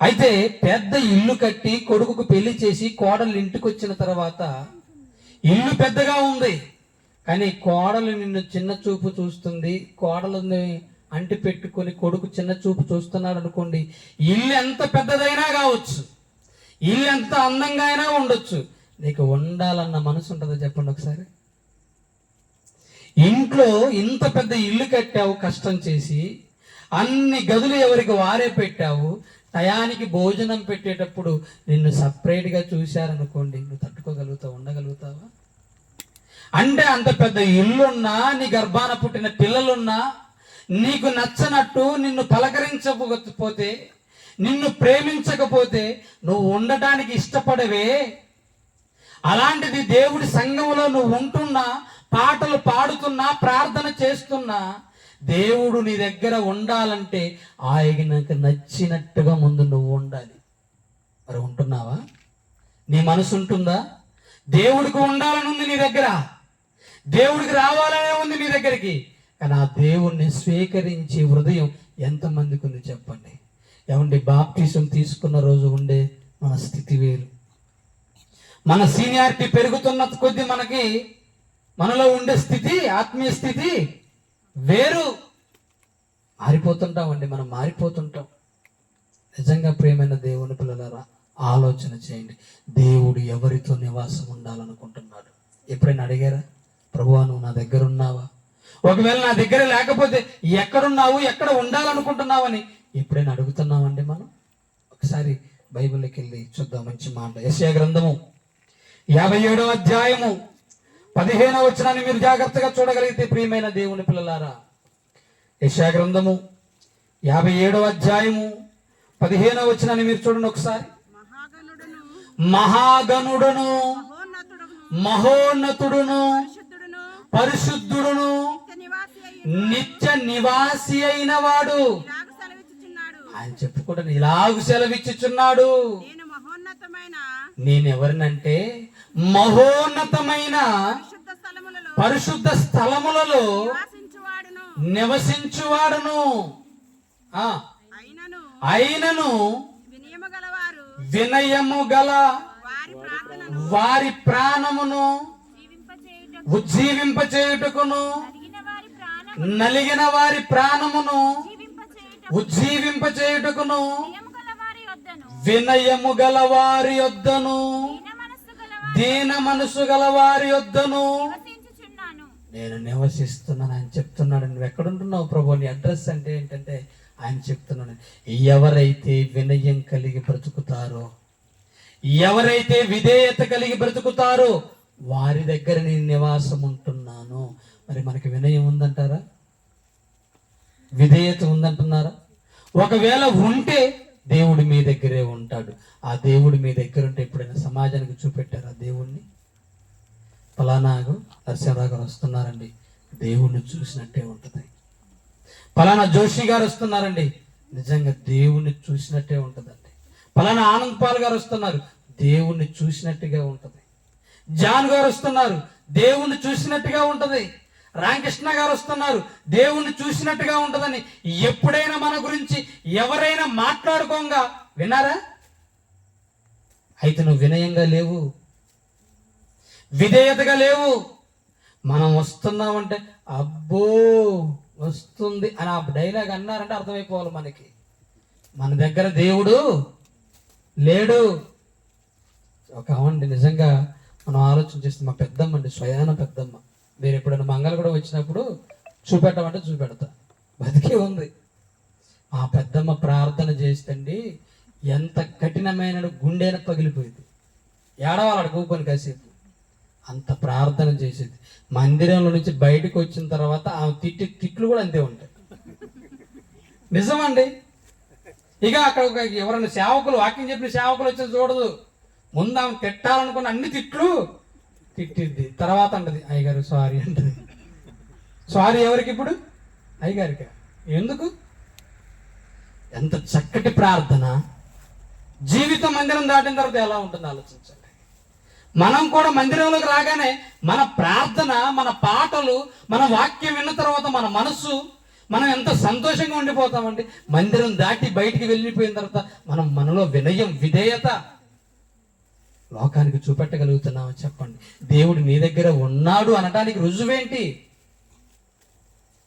అయితే పెద్ద ఇల్లు కట్టి కొడుకుకు పెళ్లి చేసి కోడలు ఇంటికి వచ్చిన తర్వాత ఇల్లు పెద్దగా ఉంది, కానీ కోడలు నిన్ను చిన్న చూపు చూస్తుంది, కోడలని అంటి పెట్టుకొని కొడుకు చిన్న చూపు చూస్తున్నాడు అనుకోండి, ఇల్లు ఎంత పెద్దదైనా కావచ్చు, ఇల్లు ఎంత అందంగా అయినా ఉండొచ్చు, నీకు ఉండాలన్న మనసు ఉంటుందో చెప్పండి ఒకసారి. ఇంట్లో ఇంత పెద్ద ఇల్లు కట్టావు కష్టం చేసి, అన్ని గదులు ఎవరికి వారే పెట్టావు, టయానికి భోజనం పెట్టేటప్పుడు నిన్ను సపరేట్గా చూశారనుకోండి, నువ్వు తట్టుకోగలుగుతావు, ఉండగలుగుతావా? అంటే అంత పెద్ద ఇల్లున్నా, నీ గర్భాన పుట్టిన పిల్లలున్నా, నీకు నచ్చనట్టు నిన్ను పలకరించకపోతే, నిన్ను ప్రేమించకపోతే నువ్వు ఉండటానికి ఇష్టపడవే. అలాంటిది దేవుడి సంఘంలో నువ్వు ఉంటున్నా, పాటలు పాడుతున్నా, ప్రార్థన చేస్తున్నా, దేవుడు నీ దగ్గర ఉండాలంటే ఆయనకు నచ్చినట్టుగా ముందు నువ్వు ఉండాలి. మరి ఉంటున్నావా? నీ మనసు ఉంటుందా? దేవుడికి ఉండాలని ఉంది నీ దగ్గర, దేవుడికి రావాలనే ఉంది నీ దగ్గరికి, కానీ ఆ దేవుణ్ణి స్వీకరించే హృదయం ఎంతమందికి ఉంది చెప్పండి. ఏమండి, బాప్టిజం తీసుకున్న రోజు ఉండే మన స్థితి వేరు. మన సీనియారిటీ పెరుగుతున్న కొద్దీ మనలో ఉండే స్థితి, ఆత్మీయ స్థితి వేరు. మారిపోతుంటామండి, మనం మారిపోతుంటాం. నిజంగా ప్రియమైన దేవుని పిల్లలారా, ఆలోచన చేయండి. దేవుడు ఎవరితో నివాసం ఉండాలనుకుంటున్నాడు? ఎప్పుడైనా అడిగారా, ప్రభువా నువ్వు నా దగ్గర ఉన్నావా? ఒకవేళ నా దగ్గర లేకపోతే ఎక్కడున్నావు, ఎక్కడ ఉండాలనుకుంటున్నావని ఎప్పుడైనా అడుగుతున్నామండి మనం? ఒకసారి బైబిల్కి వెళ్ళి చూద్దాం మంచి మాట. యెషయా గ్రంథము 57వ అధ్యాయము 15వ వచనాన్ని మీరు జాగ్రత్తగా చూడగలిగితే ప్రియమైన దేవుని పిల్లలారా, యెషయా గ్రంథము 57వ అధ్యాయము 15వ వచనాన్ని మీరు చూడండి ఒకసారి. మహాగణుడును, మహోన్నతుడును, పరిశుద్ధుడును, నిత్య నివాసి అయిన వాడు ఆయన చెప్పుకుంటాను, ఇలాగు సెలవిచ్చుచున్నాడు. నేనెవరినంటే మహోన్నతమైన పరిశుద్ధ స్థలములలో నివసించువాడును, అయినను వినయము గల వారి ప్రాణమును ఉజ్జీవింపచేయుటకును, నలిగిన వారి ప్రాణమును ఉజ్జీవింపచేయుటకును, వినయము గల వారి యొద్దను, దీన మనసు గల వారి యొద్దను నేను నివసిస్తున్నాను ఆయన చెప్తున్నాడు. నువ్వు ఎక్కడుంటున్నావు ప్రభు? నీ అడ్రస్ అంటే ఏంటంటే ఆయన చెప్తున్నాడు, ఎవరైతే వినయం కలిగి బ్రతుకుతారో, ఎవరైతే విధేయత కలిగి బ్రతుకుతారో వారి దగ్గర నేను నివాసం ఉంటున్నాను. మరి మనకి వినయం ఉందంటారా? విధేయత ఉందంటున్నారా? ఒకవేళ ఉంటే దేవుడు మీ దగ్గరే ఉంటాడు. ఆ దేవుడు మీ దగ్గర ఉంటే ఎప్పుడైనా సమాజానికి చూపెట్టారు ఆ దేవుణ్ణి? ఫలానాగు నరసింహరావు గారు వస్తున్నారండి, దేవుణ్ణి చూసినట్టే ఉంటుంది. ఫలానా జోషి గారు వస్తున్నారండి, నిజంగా దేవుణ్ణి చూసినట్టే ఉంటుందండి. ఫలానా ఆనంద్ పాల్ గారు వస్తున్నారు, దేవుణ్ణి చూసినట్టుగా ఉంటుంది. జాన్ గారు వస్తున్నారు, దేవుణ్ణి చూసినట్టుగా ఉంటుంది. రామకృష్ణ గారు వస్తున్నారు, దేవుణ్ణి చూసినట్టుగా ఉంటుందని ఎప్పుడైనా మన గురించి ఎవరైనా మాట్లాడుకోగా విన్నారా? అయితే నువ్వు వినయంగా లేవు, విధేయతగా లేవు. మనం వస్తున్నామంటే అబ్బో వస్తుంది అని ఆ డైలాగ్ అన్నారంటే అర్థమైపోవాలి మనకి, మన దగ్గర దేవుడు లేడు. ఒక అవండి, నిజంగా మనం ఆలోచన చేస్తే మా పెద్దమ్మ అండి, స్వయాన పెద్దమ్మ, మీరు ఎప్పుడైనా మంగళ కూడా వచ్చినప్పుడు చూపెట్టమంటే చూపెడతా, బతికే ఉంది. ఆ పెద్దమ్మ ప్రార్థన చేస్తండి, ఎంత కఠినమైన గుండెన పగిలిపోయింది, ఏడవాళ్ళ కూకొని కాసేపు, అంత ప్రార్థన చేసేది. మందిరంలో నుంచి బయటకు వచ్చిన తర్వాత ఆమె తిట్లు కూడా అంతే ఉంటాయి. నిజమండి. ఇక అక్కడ ఎవరైనా సేవకులు, వాక్యం చెప్పిన సేవకులు వచ్చి చూడదు, ముందు ఆమె తిట్టాలనుకున్న అన్ని తిట్టిద్ది, తర్వాత అంటది అయ్యగారు సారీ అంటది. సారీ ఎవరికి? ఇప్పుడు అయ్యగారికి. ఎందుకు? ఎంత చక్కటి ప్రార్థన. జీవితం మందిరం దాటిన తర్వాత ఎలా ఉంటుంది ఆలోచించండి. మనం కూడా మందిరంలోకి రాగానే మన ప్రార్థన, మన పాటలు, మన వాక్యం విన్న తర్వాత మన మనస్సు, మనం ఎంత సంతోషంగా ఉండిపోతామండి. మందిరం దాటి బయటికి వెళ్ళిపోయిన తర్వాత మనం మనలో వినయం, విధేయత లోకానికి చూపెట్టగలుగుతున్నామని చెప్పండి. దేవుడు నీ దగ్గర ఉన్నాడు అనడానికి రుజువేంటి?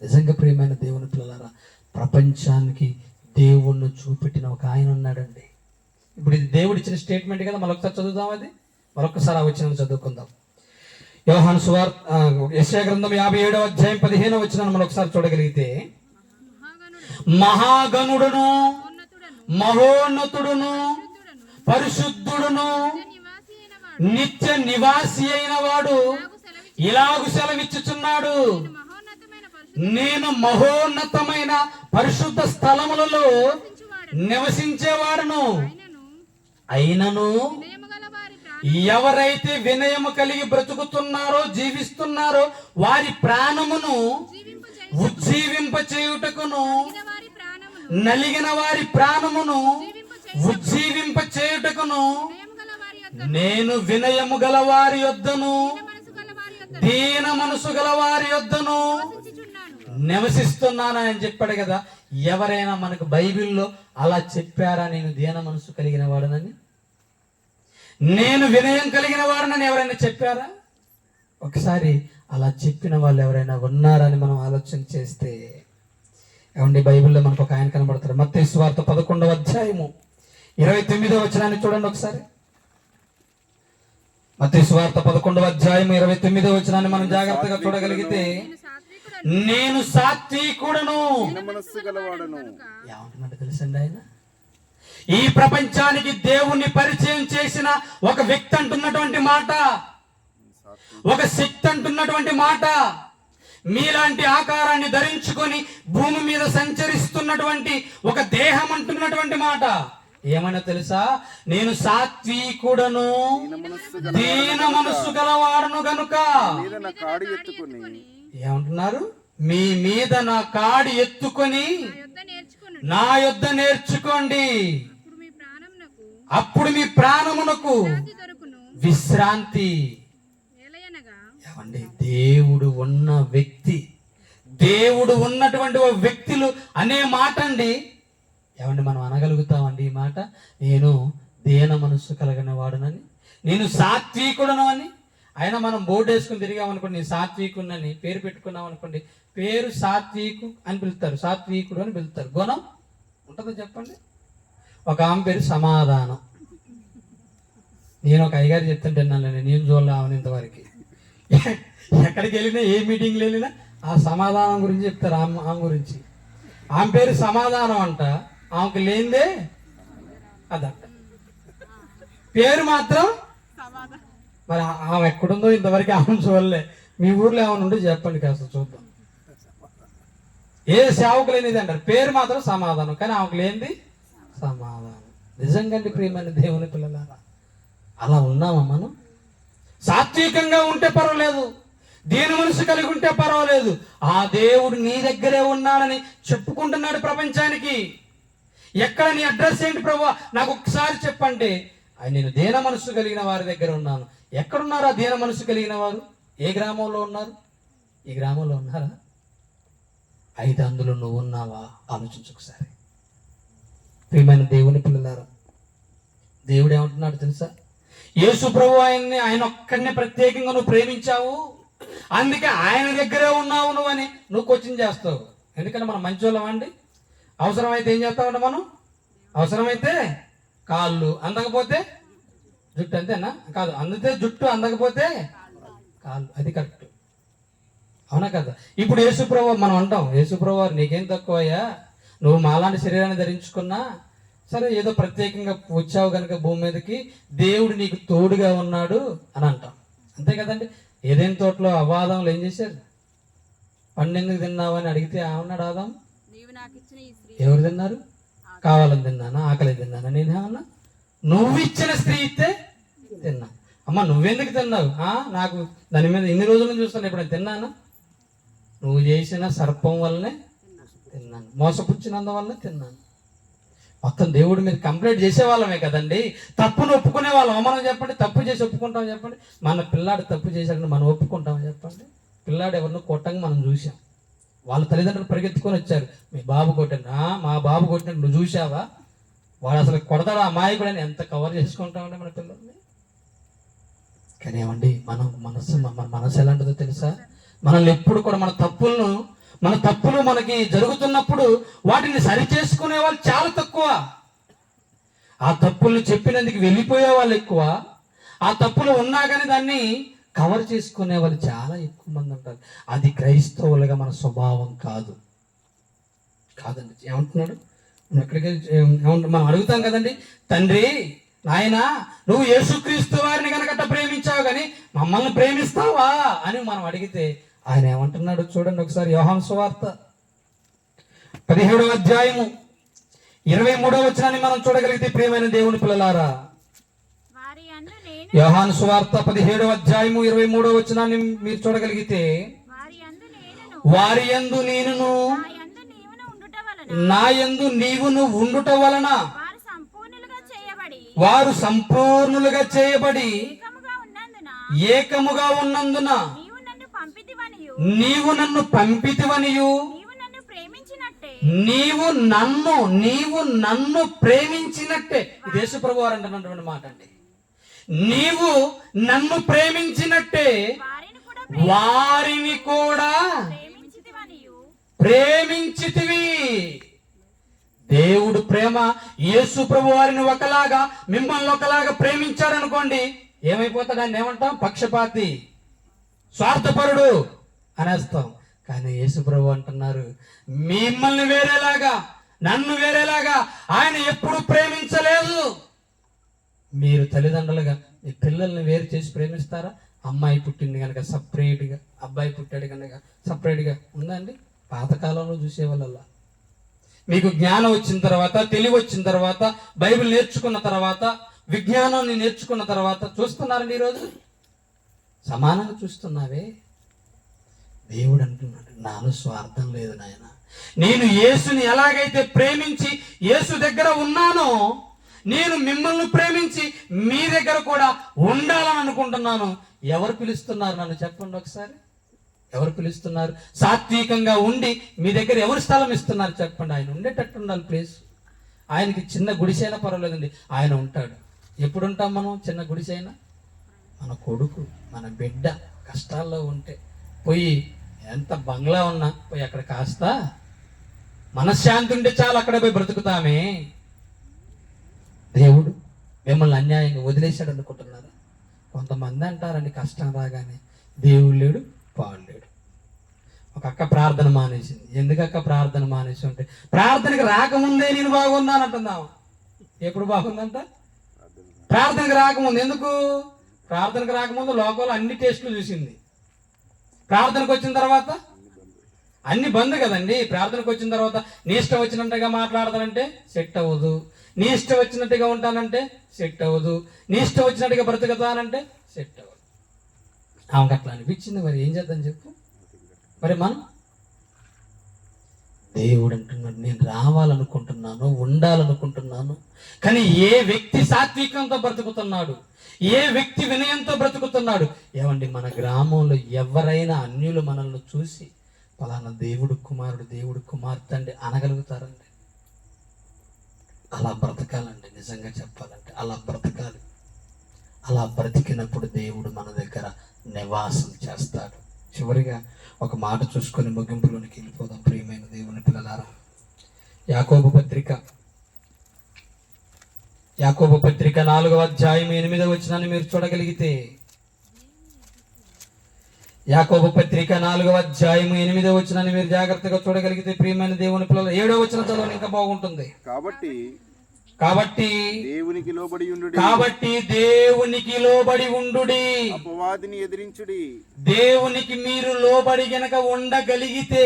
నిజంగా ప్రియమైన దేవుని పిల్లలారా, ప్రపంచానికి దేవుణ్ణి చూపెట్టిన ఒక ఆయన ఉన్నాడండి. ఇప్పుడు ఇది దేవుడు ఇచ్చిన స్టేట్మెంట్ కదా, మరొకసారి చదువుదాం. అది మరొకసారి ఆ వచనం చదువుకుందాం. యోహాను సువార్త యెషయా గ్రంథం 57వ అధ్యాయం 15వ వచనం మనం ఒకసారి చూడగలిగితే, మహాగణుడును, మహోన్నతుడును, పరిశుద్ధుడును, నిత్య నివాసి అయిన వాడు ఇలాగు సెలవిచ్చుచున్నాడు, నేను మహోన్నతమైన పరిశుద్ధ స్థలములలో నివసించేవాడును. అయినను ఎవరైతే వినయము కలిగి బ్రతుకుతున్నారో, జీవిస్తున్నారో, వారి ప్రాణమును ఉజ్జీవింప చేయుటకును, నలిగిన వారి ప్రాణమును ఉజ్జీవింప చేయుటకును నేను వినయము గల వారి యొద్దను, దీన మనసు గల వారి యొద్దను నివసిస్తున్నాను అని చెప్పాడు కదా. ఎవరైనా మనకు బైబిల్లో అలా చెప్పారా? నేను దీన మనసు కలిగిన వాడనని, నేను వినయం కలిగిన వాడనని ఎవరైనా చెప్పారా? ఒకసారి అలా చెప్పిన వాళ్ళు ఎవరైనా ఉన్నారని మనం ఆలోచన చేస్తే, ఏమండి, బైబిల్లో మనకు ఒక ఆయన కనబడతారు. మత్తయి సువార్త 11వ అధ్యాయము 29వ వచనాన్ని చూడండి ఒకసారి. మత్తయి సువార్త 11వ అధ్యాయం 29వ వచనాన్ని మనం జాగ్రత్తగా చూడగలిగితే, నేను సాత్వికుడను, మనస్సు గలవాడను. ఏమంటున్నట్టు తెలుసండి ఆయన? ఈ ప్రపంచానికి దేవుణ్ణి పరిచయం చేసిన ఒక వ్యక్తి అంటున్నటువంటి మాట, ఒక శక్తి అంటున్నటువంటి మాట, మీలాంటి ఆకారాన్ని ధరించుకొని భూమి మీద సంచరిస్తున్నటువంటి ఒక దేహం అంటున్నటువంటి మాట ఏమన్నా తెలుసా? నేను సాత్వికుడను, దీన మనస్సు గలవాడను గనుక ఏమంటున్నారు? మీ మీద నా కాడి ఎత్తుకొని నా యొద్ద నేర్చుకోండి, అప్పుడు మీ ప్రాణమునకు విశ్రాంతి. ఏమండి, దేవుడు ఉన్న వ్యక్తి, దేవుడు ఉన్నటువంటి ఒక వ్యక్తులు అనే మాట అండి. ఏమండి, మనం అనగలుగుతామండి ఈ మాట? నేను దీన మనస్సు కలిగిన వాడునని, నేను సాత్వికుడను అని. అయినా మనం బోర్డు వేసుకుని తిరిగామనుకోండి, నేను సాత్వికుడని పేరు పెట్టుకున్నాం అనుకోండి, పేరు సాత్వికు అని పిలుస్తారు, సాత్వికుడు అని పిలుస్తారు. గుణం ఉంటుందో చెప్పండి? ఒక ఆమె పేరు సమాధానం. నేను ఒక అయ్యగారు చెప్తుంటే నేను చూడలేమని ఇంతవరకు. ఎక్కడికి వెళ్ళినా, ఏ మీటింగ్కి వెళ్ళినా ఆ సమాధానం గురించి చెప్తారు. ఆమె గురించి, ఆమె పేరు సమాధానం అంట, ఆమెకు లేనిదే అదంట, పేరు మాత్రం. మరి ఆమె ఎక్కడుందో ఇంతవరకు ఆమెను చూడలే. మీ ఊర్లో ఏమైనా ఉంటే చెప్పండి కాస్త చూద్దాం. ఏ సేవకు లేనిది అంటారు, పేరు మాత్రం సమాధానం, కానీ ఆమెకు లేనిది సమాధానం. నిజంగా ప్రియమైన దేవుని పిల్లలారా, అలా ఉన్నామా మనం? సాత్వికంగా ఉంటే పర్వాలేదు, దీని మనసు కలిగి ఉంటే పర్వాలేదు, ఆ దేవుడు నీ దగ్గరే ఉన్నాడని చెప్పుకుంటున్నాడు ప్రపంచానికి. ఎక్కడ నీ అడ్రస్ ఏంటి ప్రభువా, నాకు ఒకసారి చెప్పంటే, నేను దీన మనసు కలిగిన వారి దగ్గర ఉన్నాను. ఎక్కడున్నారా దీన మనసు కలిగిన వారు? ఏ గ్రామంలో ఉన్నారు? ఈ గ్రామంలో ఉన్నారా? అయితే అందులో నువ్వు ఉన్నావా? ఆలోచించు ఒకసారి. ప్రియమైన దేవుని పిల్లలారా, దేవుడు ఏమంటున్నాడు తెలుసా? యేసు ప్రభు ఆయన ఒక్కడినే ప్రత్యేకంగా నువ్వు ప్రేమించావు, అందుకే ఆయన దగ్గరే ఉన్నావు నువ్వు అని నువ్వు క్వశ్చన్ చేస్తావు. ఎందుకంటే మనం మంచోళ్ళం అండి. అవసరమైతే ఏం చేస్తామంటే మనం, అవసరమైతే కాళ్ళు, అందకపోతే జుట్టు, అంతేనా? కాదు, అందితే జుట్టు, అందకపోతే కాళ్ళు. అది కరెక్ట్, అవునా కదా? ఇప్పుడు యేసుప్రభు మనం అంటాం, యేసుప్రభు వారు నీకేం తక్కువయ్యా, నువ్వు మాలాంటి శరీరాన్ని ధరించుకున్నా సరే, ఏదో ప్రత్యేకంగా వచ్చావు కనుక భూమి మీదకి, దేవుడు నీకు తోడుగా ఉన్నాడు అని అంటాం. అంతే కదండి? ఏదైనా తోటలో అవాదములు ఏం చేశారు? పండు ఎందుకు తిన్నావు అని అడిగితే ఏమన్నాడు ఆదాం? ఎవరు తిన్నారు? కావాలని తిన్నానా, ఆకలి తిన్నానా? నేనేమన్నా? నువ్వు ఇచ్చిన స్త్రీ ఇస్తే తిన్నా. అమ్మ నువ్వెందుకు తిన్నావు? నాకు దాని మీద ఇన్ని రోజుల నుంచి చూస్తాను, ఎప్పుడైనా తిన్నానా? నువ్వు చేసిన సర్పం వల్లనే తిన్నాను, మోసపుచ్చినందువల్లనే తిన్నాను. మొత్తం దేవుడి మీద కంప్లైంట్ చేసేవాళ్ళమే కదండి. తప్పును ఒప్పుకునే వాళ్ళం. మనం చెప్పండి, తప్పు చేసి ఒప్పుకుంటాం చెప్పండి. మన పిల్లాడు తప్పు చేశాడని మనం ఒప్పుకుంటాం చెప్పండి. పిల్లాడు ఎవరినో కొట్టంగా మనం చూసాం. వాళ్ళ తల్లిదండ్రులు పరిగెత్తుకొని వచ్చారు, మీ బాబు కొట్టాడు. మా బాబు కొట్టినట్టు నువ్వు చూసావా? వాడు అసలు కొడతాడు అమాయకుడు అని ఎంత కవర్ చేసుకుంటామండి మన పిల్లల్ని. కానీ ఏమండి, మన మనసు ఎలాంటిదో తెలుసా? మనల్ని ఎప్పుడు కూడా మన తప్పులు మనకి జరుగుతున్నప్పుడు వాటిని సరి చేసుకునే వాళ్ళు చాలా తక్కువ. ఆ తప్పుల్ని చెప్పినందుకు వెళ్ళిపోయే వాళ్ళు ఎక్కువ. ఆ తప్పులు ఉన్నా కానీ దాన్ని కవర్ చేసుకునే వాళ్ళు చాలా ఎక్కువ మంది ఉంటారు. అది క్రైస్తవులుగా మన స్వభావం కాదండి. ఏమంటున్నాడు? మనం అడుగుతాం కదండి, తండ్రి నాయన నువ్వు యేసుక్రీస్తు వారిని కనుక ప్రేమించావు కానీ మమ్మల్ని ప్రేమిస్తావా అని మనం అడిగితే ఆయన ఏమంటున్నాడు చూడండి ఒకసారి. యోహాను సువార్త 17వ అధ్యాయము 23వ వచనాన్ని మనం చూడగలిగితే, ప్రియమైన దేవుని పిల్లలారా, యోహాను సువార్త 17వ అధ్యాయము 23వ వచనాన్ని మీరు చూడగలిగితే, వారి యందు నేనును నా యందు నీవును ఉండుట వలన వారు సంపూర్ణులుగా చేయబడి ఏకముగా ఉన్నందున నీవు నన్ను పంపితివనియు నీవు నన్ను ప్రేమించినట్టే. ఇది యేసుప్రభు వారు అంటున్నటువంటి మాట అండి. నీవు నన్ను ప్రేమించినట్టే వారిని కూడా ప్రేమించితివి. దేవుడు ప్రేమ యేసు ప్రభు వారిని ఒకలాగా మిమ్మల్ని ఒకలాగా ప్రేమించాడు అనుకోండి, ఏమైపోతాడు? ఆయన ఏమంటాం? పక్షపాతి, స్వార్థపరుడు అనేస్తాం. కానీ యేసు ప్రభు అంటున్నారు, మిమ్మల్ని వేరేలాగా నన్ను వేరేలాగా ఆయన ఎప్పుడు ప్రేమించలేదు. మీరు తల్లిదండ్రులుగా మీ పిల్లల్ని వేరు చేసి ప్రేమిస్తారా? అమ్మాయి పుట్టింది కనుక సపరేట్గా, అబ్బాయి పుట్టాడు కనుక సపరేట్గా ఉందండి. పాతకాలంలో చూసేవాళ్ళ. మీకు జ్ఞానం వచ్చిన తర్వాత, తెలివి వచ్చిన తర్వాత, బైబిల్ నేర్చుకున్న తర్వాత, విజ్ఞానాన్ని నేర్చుకున్న తర్వాత చూస్తున్నారండి. ఈరోజు సమానంగా చూస్తున్నావే. దేవుడు అంటున్నాడు, నాలో స్వార్థం లేదు నాయన. నేను యేసుని ఎలాగైతే ప్రేమించి యేసు దగ్గర ఉన్నానో, నేను మిమ్మల్ని ప్రేమించి మీ దగ్గర కూడా ఉండాలని అనుకుంటున్నాను. ఎవరు పిలుస్తున్నారు నన్ను చెప్పండి ఒకసారి. ఎవరు పిలుస్తున్నారు? సాత్వికంగా ఉండి మీ దగ్గర ఎవరు స్థలం ఇస్తున్నారు చెప్పండి. ఆయన ఉండేటట్టు ఉండాలి ప్లీజ్. ఆయనకి చిన్న గుడిసైనా పర్వాలేదండి, ఆయన ఉంటాడు. ఎప్పుడు ఉంటాం మనం? చిన్న గుడిసైనా మన కొడుకు, మన బిడ్డ కష్టాల్లో ఉంటే పోయి, ఎంత బంగ్లా ఉన్నా పోయి అక్కడ కాస్త మనశ్శాంతి ఉంటే చాలు, అక్కడ పోయి బ్రతుకుతామే. దేవుడు మిమ్మల్ని అన్యాయంగా వదిలేశాడు అనుకుంటున్నారా? కొంతమంది అంటారండి, కష్టం రాగానే దేవుడు లేడు, పాడు లేడు. ఒక అక్క ప్రార్థన మానేసింది. ఎందుకు అక్క ప్రార్థన మానేసి ఉంటే, ప్రార్థనకి రాకముందే నేను బాగున్నాను అంటున్నావు. ఎప్పుడు బాగుందంట? ప్రార్థనకు రాకముందు. ఎందుకు? ప్రార్థనకు రాకముందు లోకంలో అన్ని టేస్టులు చూసింది. ప్రార్థనకు వచ్చిన తర్వాత అన్ని బంద్ కదండి. ప్రార్థనకు వచ్చిన తర్వాత నీ ఇష్టం వచ్చినట్టుగా మాట్లాడతానంటే సెట్ అవ్వదు, నీ ఇష్టం వచ్చినట్టుగా ఉంటానంటే సెట్ అవ్వదు, నీ ఇష్టం వచ్చినట్టుగా బ్రతుకుతానంటే సెట్ అవ్వదు. ఆమెకు అట్లా అనిపించింది. మరి ఏం చేద్దాం చెప్పు. మరి మనం, దేవుడు అంటున్నాడు, నేను రావాలనుకుంటున్నాను, ఉండాలనుకుంటున్నాను. కానీ ఏ వ్యక్తి సాత్వికంతో బ్రతుకుతున్నాడు, ఏ వ్యక్తి వినయంతో బ్రతుకుతున్నాడు? ఏమండి, మన గ్రామంలో ఎవరైనా అన్యులు మనల్ని చూసి పలానా దేవుడు కుమారుడు, దేవుడు కుమార్తె అండి అనగలుగుతారండి? అలా బ్రతకాలండి. నిజంగా చెప్పాలంటే అలా బ్రతకాలి. అలా బ్రతికినప్పుడు దేవుడు మన దగ్గర నివాసం చేస్తాడు. చివరిగా ఒక మాట చూసుకొని ముగింపులోనికి వెళ్ళిపోదాం. ప్రియమైన దేవుని పిల్లలారా, యాకోబు పత్రిక 4వ అధ్యాయం 8వ వచనాన్ని మీరు చూడగలిగితే, యాకోబు పత్రిక 4వ అధ్యాయం 8వ వచనాన్ని మీరు జాగ్రత్తగా చూడగలిగితే, ప్రియమైన దేవుని పిల్లలు 7వ వచనం చదవని ఇంకా బాగుంటుంది. కాబట్టి దేవునికి లోబడి ఉండుడి, అపవాదిని ఎదిరించుడి. దేవునికి మీరు లోబడి గనక ఉండగలిగితే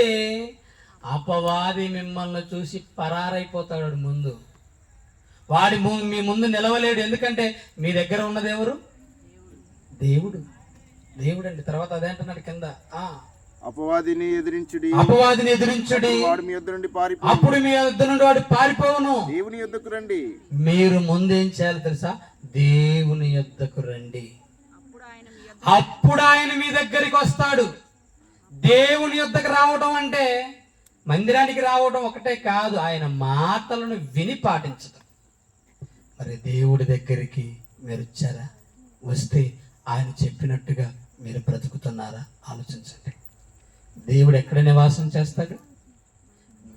అపవాది మిమ్మల్ని చూసి పరారైపోతాడు. ముందు వాడి మీ ముందు నిలవలేడు. ఎందుకంటే మీ దగ్గర ఉన్నది ఎవరు? దేవుడు. దేవుడు అండి. తర్వాత అదే అంటున్నాడు కింద, అపవాదిని ఎదిరించుడి, అపవాదిని ఎదిరించుడి, వాడు మీ యొద్ద నుండి అప్పుడు మీ యొద్ద నుండి వాడు పారిపోవును. దేవుని యొద్దకు రండి. మీరు ముందేం చేయాలి తెలుసా? దేవుని యొద్దకు రండి, అప్పుడు ఆయన మీ దగ్గరికి వస్తాడు. దేవుని యొద్దకు రావడం అంటే మందిరానికి రావడం ఒకటే కాదు, ఆయన మాటలను విని పాటించడం. మరి దేవుడి దగ్గరికి మీరు వచ్చారా? వస్తే ఆయన చెప్పినట్టుగా మీరు బ్రతుకుతున్నారా? ఆలోచించండి. దేవుడు ఎక్కడ నివాసం చేస్తాడు?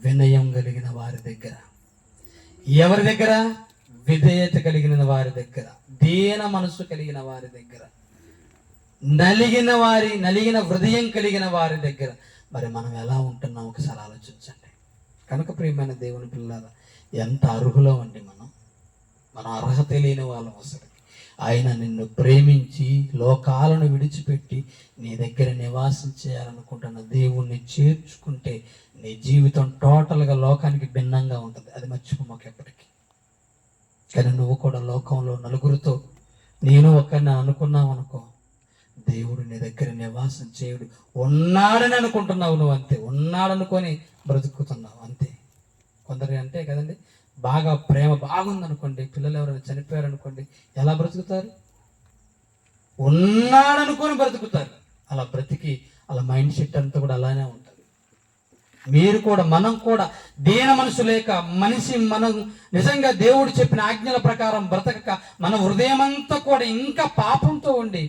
వినయం కలిగిన వారి దగ్గర. ఎవరి దగ్గర? విధేయత కలిగిన వారి దగ్గర, దీన మనసు కలిగిన వారి దగ్గర, నలిగిన హృదయం కలిగిన వారి దగ్గర. మరి మనం ఎలా ఉంటున్నాం ఒకసారి ఆలోచించండి. కనుక ప్రియమైన దేవుని పిల్లలారా, ఎంత అర్హులో అండి మనం అర్హత లేని వాళ్ళం. అసలు ఆయన నిన్ను ప్రేమించి లోకాలను విడిచిపెట్టి నీ దగ్గర నివాసం చేయాలనుకుంటున్న దేవుణ్ణి చేర్చుకుంటే నీ జీవితం టోటల్గా లోకానికి భిన్నంగా ఉంటుంది. అది మర్చిపోమాకు ఎప్పటికీ. కానీ నువ్వు కూడా లోకంలో నలుగురితో నేను ఒక్కడిని అనుకున్నావు అనుకో, దేవుడు నీ దగ్గర నివాసం చేయుడు. ఉన్నాడని అనుకుంటున్నావు నువ్వు, అంతే. ఉన్నాడనుకొని బ్రతుకుతున్నావు, అంతే. కొందరు అంటే కదండి, బాగా ప్రేమ బాగుందనుకోండి, పిల్లలు ఎవరైనా చనిపోయారు అనుకోండి, ఎలా బ్రతుకుతారు? ఉన్నాడనుకొని బ్రతుకుతారు. అలా బ్రతికి అలా మైండ్ సెట్ అంతా కూడా అలానే ఉంటుంది. మీరు కూడా, మనం కూడా దీన మనసు లేక మనం నిజంగా దేవుడు చెప్పిన ఆజ్ఞల ప్రకారం బ్రతకక మన హృదయం అంతా కూడా ఇంకా పాపంతో ఉండి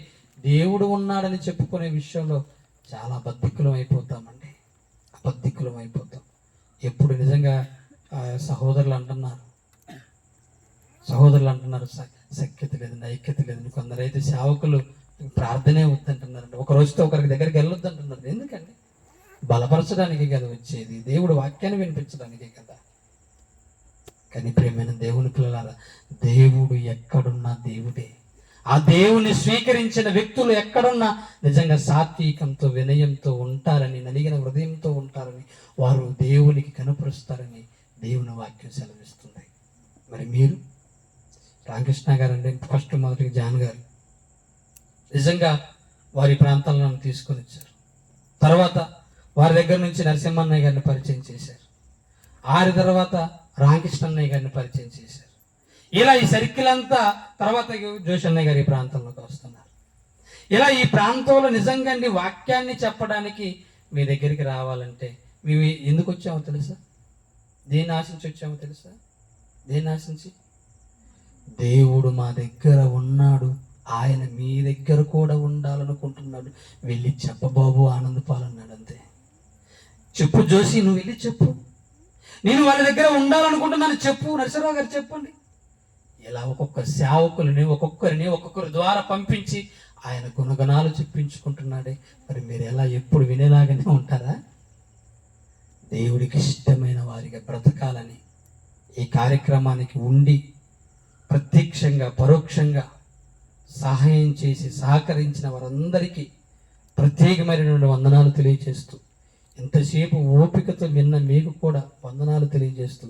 దేవుడు ఉన్నాడని చెప్పుకునే విషయంలో చాలా అబద్ధికులం అయిపోతామండి. అబద్ధికులం అయిపోతాం. ఎప్పుడు నిజంగా సహోదరులు అంటున్నారు సఖ్యత లేదండి, ఐక్యత లేదండి. కొందరైతే సేవకులు ప్రార్థనే వద్దంటున్నారండి. ఒక రోజుతో ఒకరికి దగ్గరికి వెళ్ళొద్దు అంటున్నారు. ఎందుకండి? బలపరచడానికి కదా వచ్చేది, దేవుడు వాక్యాన్ని వినిపించడానికే కదా. కానీ ప్రియమైన దేవుని పిల్లలారా, దేవుడు ఎక్కడున్నా దేవుడే. ఆ దేవుని స్వీకరించిన వ్యక్తులు ఎక్కడున్నా నిజంగా సాత్వికంతో వినయంతో ఉంటారని, నలిగిన హృదయంతో ఉంటారని, వారు దేవునికి కనపరుస్తారని దేవుని వాక్యం సెలవిస్తుంది. మరి మీరు రామకృష్ణ గారు అండి, మొదటిగా జాన్ గారు నిజంగా వారి ప్రాంతాలను తీసుకొని వచ్చారు. తర్వాత వారి దగ్గర నుంచి నరసింహన్నయ్య గారిని పరిచయం చేశారు. తర్వాత రామకృష్ణన్నయ్య గారిని పరిచయం చేశారు. ఇలా ఈ సర్కిల్ అంతా తర్వాత జోషన్నయ్య గారు ఈ ప్రాంతంలోకి వస్తున్నారు. ఇలా ఈ ప్రాంతంలో నిజంగా అండి వాక్యాన్ని చెప్పడానికి మీ దగ్గరికి రావాలంటే మేము ఎందుకు వచ్చామో తెలుసా? దేన్ని ఆశించి వచ్చామో తెలుసా? దేన్ని ఆశించి? దేవుడు మా దగ్గర ఉన్నాడు, ఆయన మీ దగ్గర కూడా ఉండాలనుకుంటున్నాడు, వెళ్ళి చెప్పబాబు ఆనందపాలన్నాడు. అంతే. చెప్పు జోసి, నువ్వు వెళ్ళి చెప్పు, నేను వాళ్ళ దగ్గర ఉండాలనుకుంటున్నాను చెప్పు. నరసింహరావు గారు చెప్పండి. ఇలా ఒక్కొక్క సేవకులని ఒక్కొక్కరి ద్వారా పంపించి ఆయన గుణగణాలు చెప్పించుకుంటున్నాడే. మరి మీరు ఎలా ఎప్పుడు వినేలాగానే ఉంటారా? దేవుడికి ఇష్టమైన వారిగా బ్రతకాలని ఈ కార్యక్రమానికి ఉండి ప్రత్యక్షంగా పరోక్షంగా సహాయం చేసి సహకరించిన వారందరికీ ప్రత్యేకమైనటువంటి వందనాలు తెలియజేస్తూ, ఎంతసేపు ఓపికతో విన్న మీకు కూడా వందనాలు తెలియజేస్తూ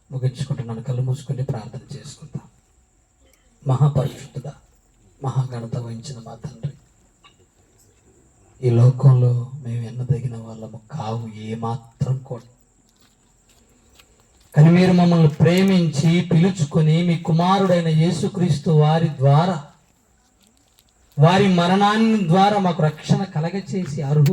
ముగించుకుంటున్నాను. కళ్ళు మూసుకొని ప్రార్థన చేసుకుంటాం. మహాపరిశుద్ధుడా, మహాఘనత వహించిన మా తండ్రి, ఈ లోకంలో మేము ఎన్నదగిన వాళ్ళము కావు ఏమాత్రం కూడా. కానీ మీరు మమ్మల్ని ప్రేమించి పిలుచుకొని మీ కుమారుడైన యేసుక్రీస్తు వారి మరణాన్ని ద్వారా మాకు రక్షణ కలగచేసి అర్హులు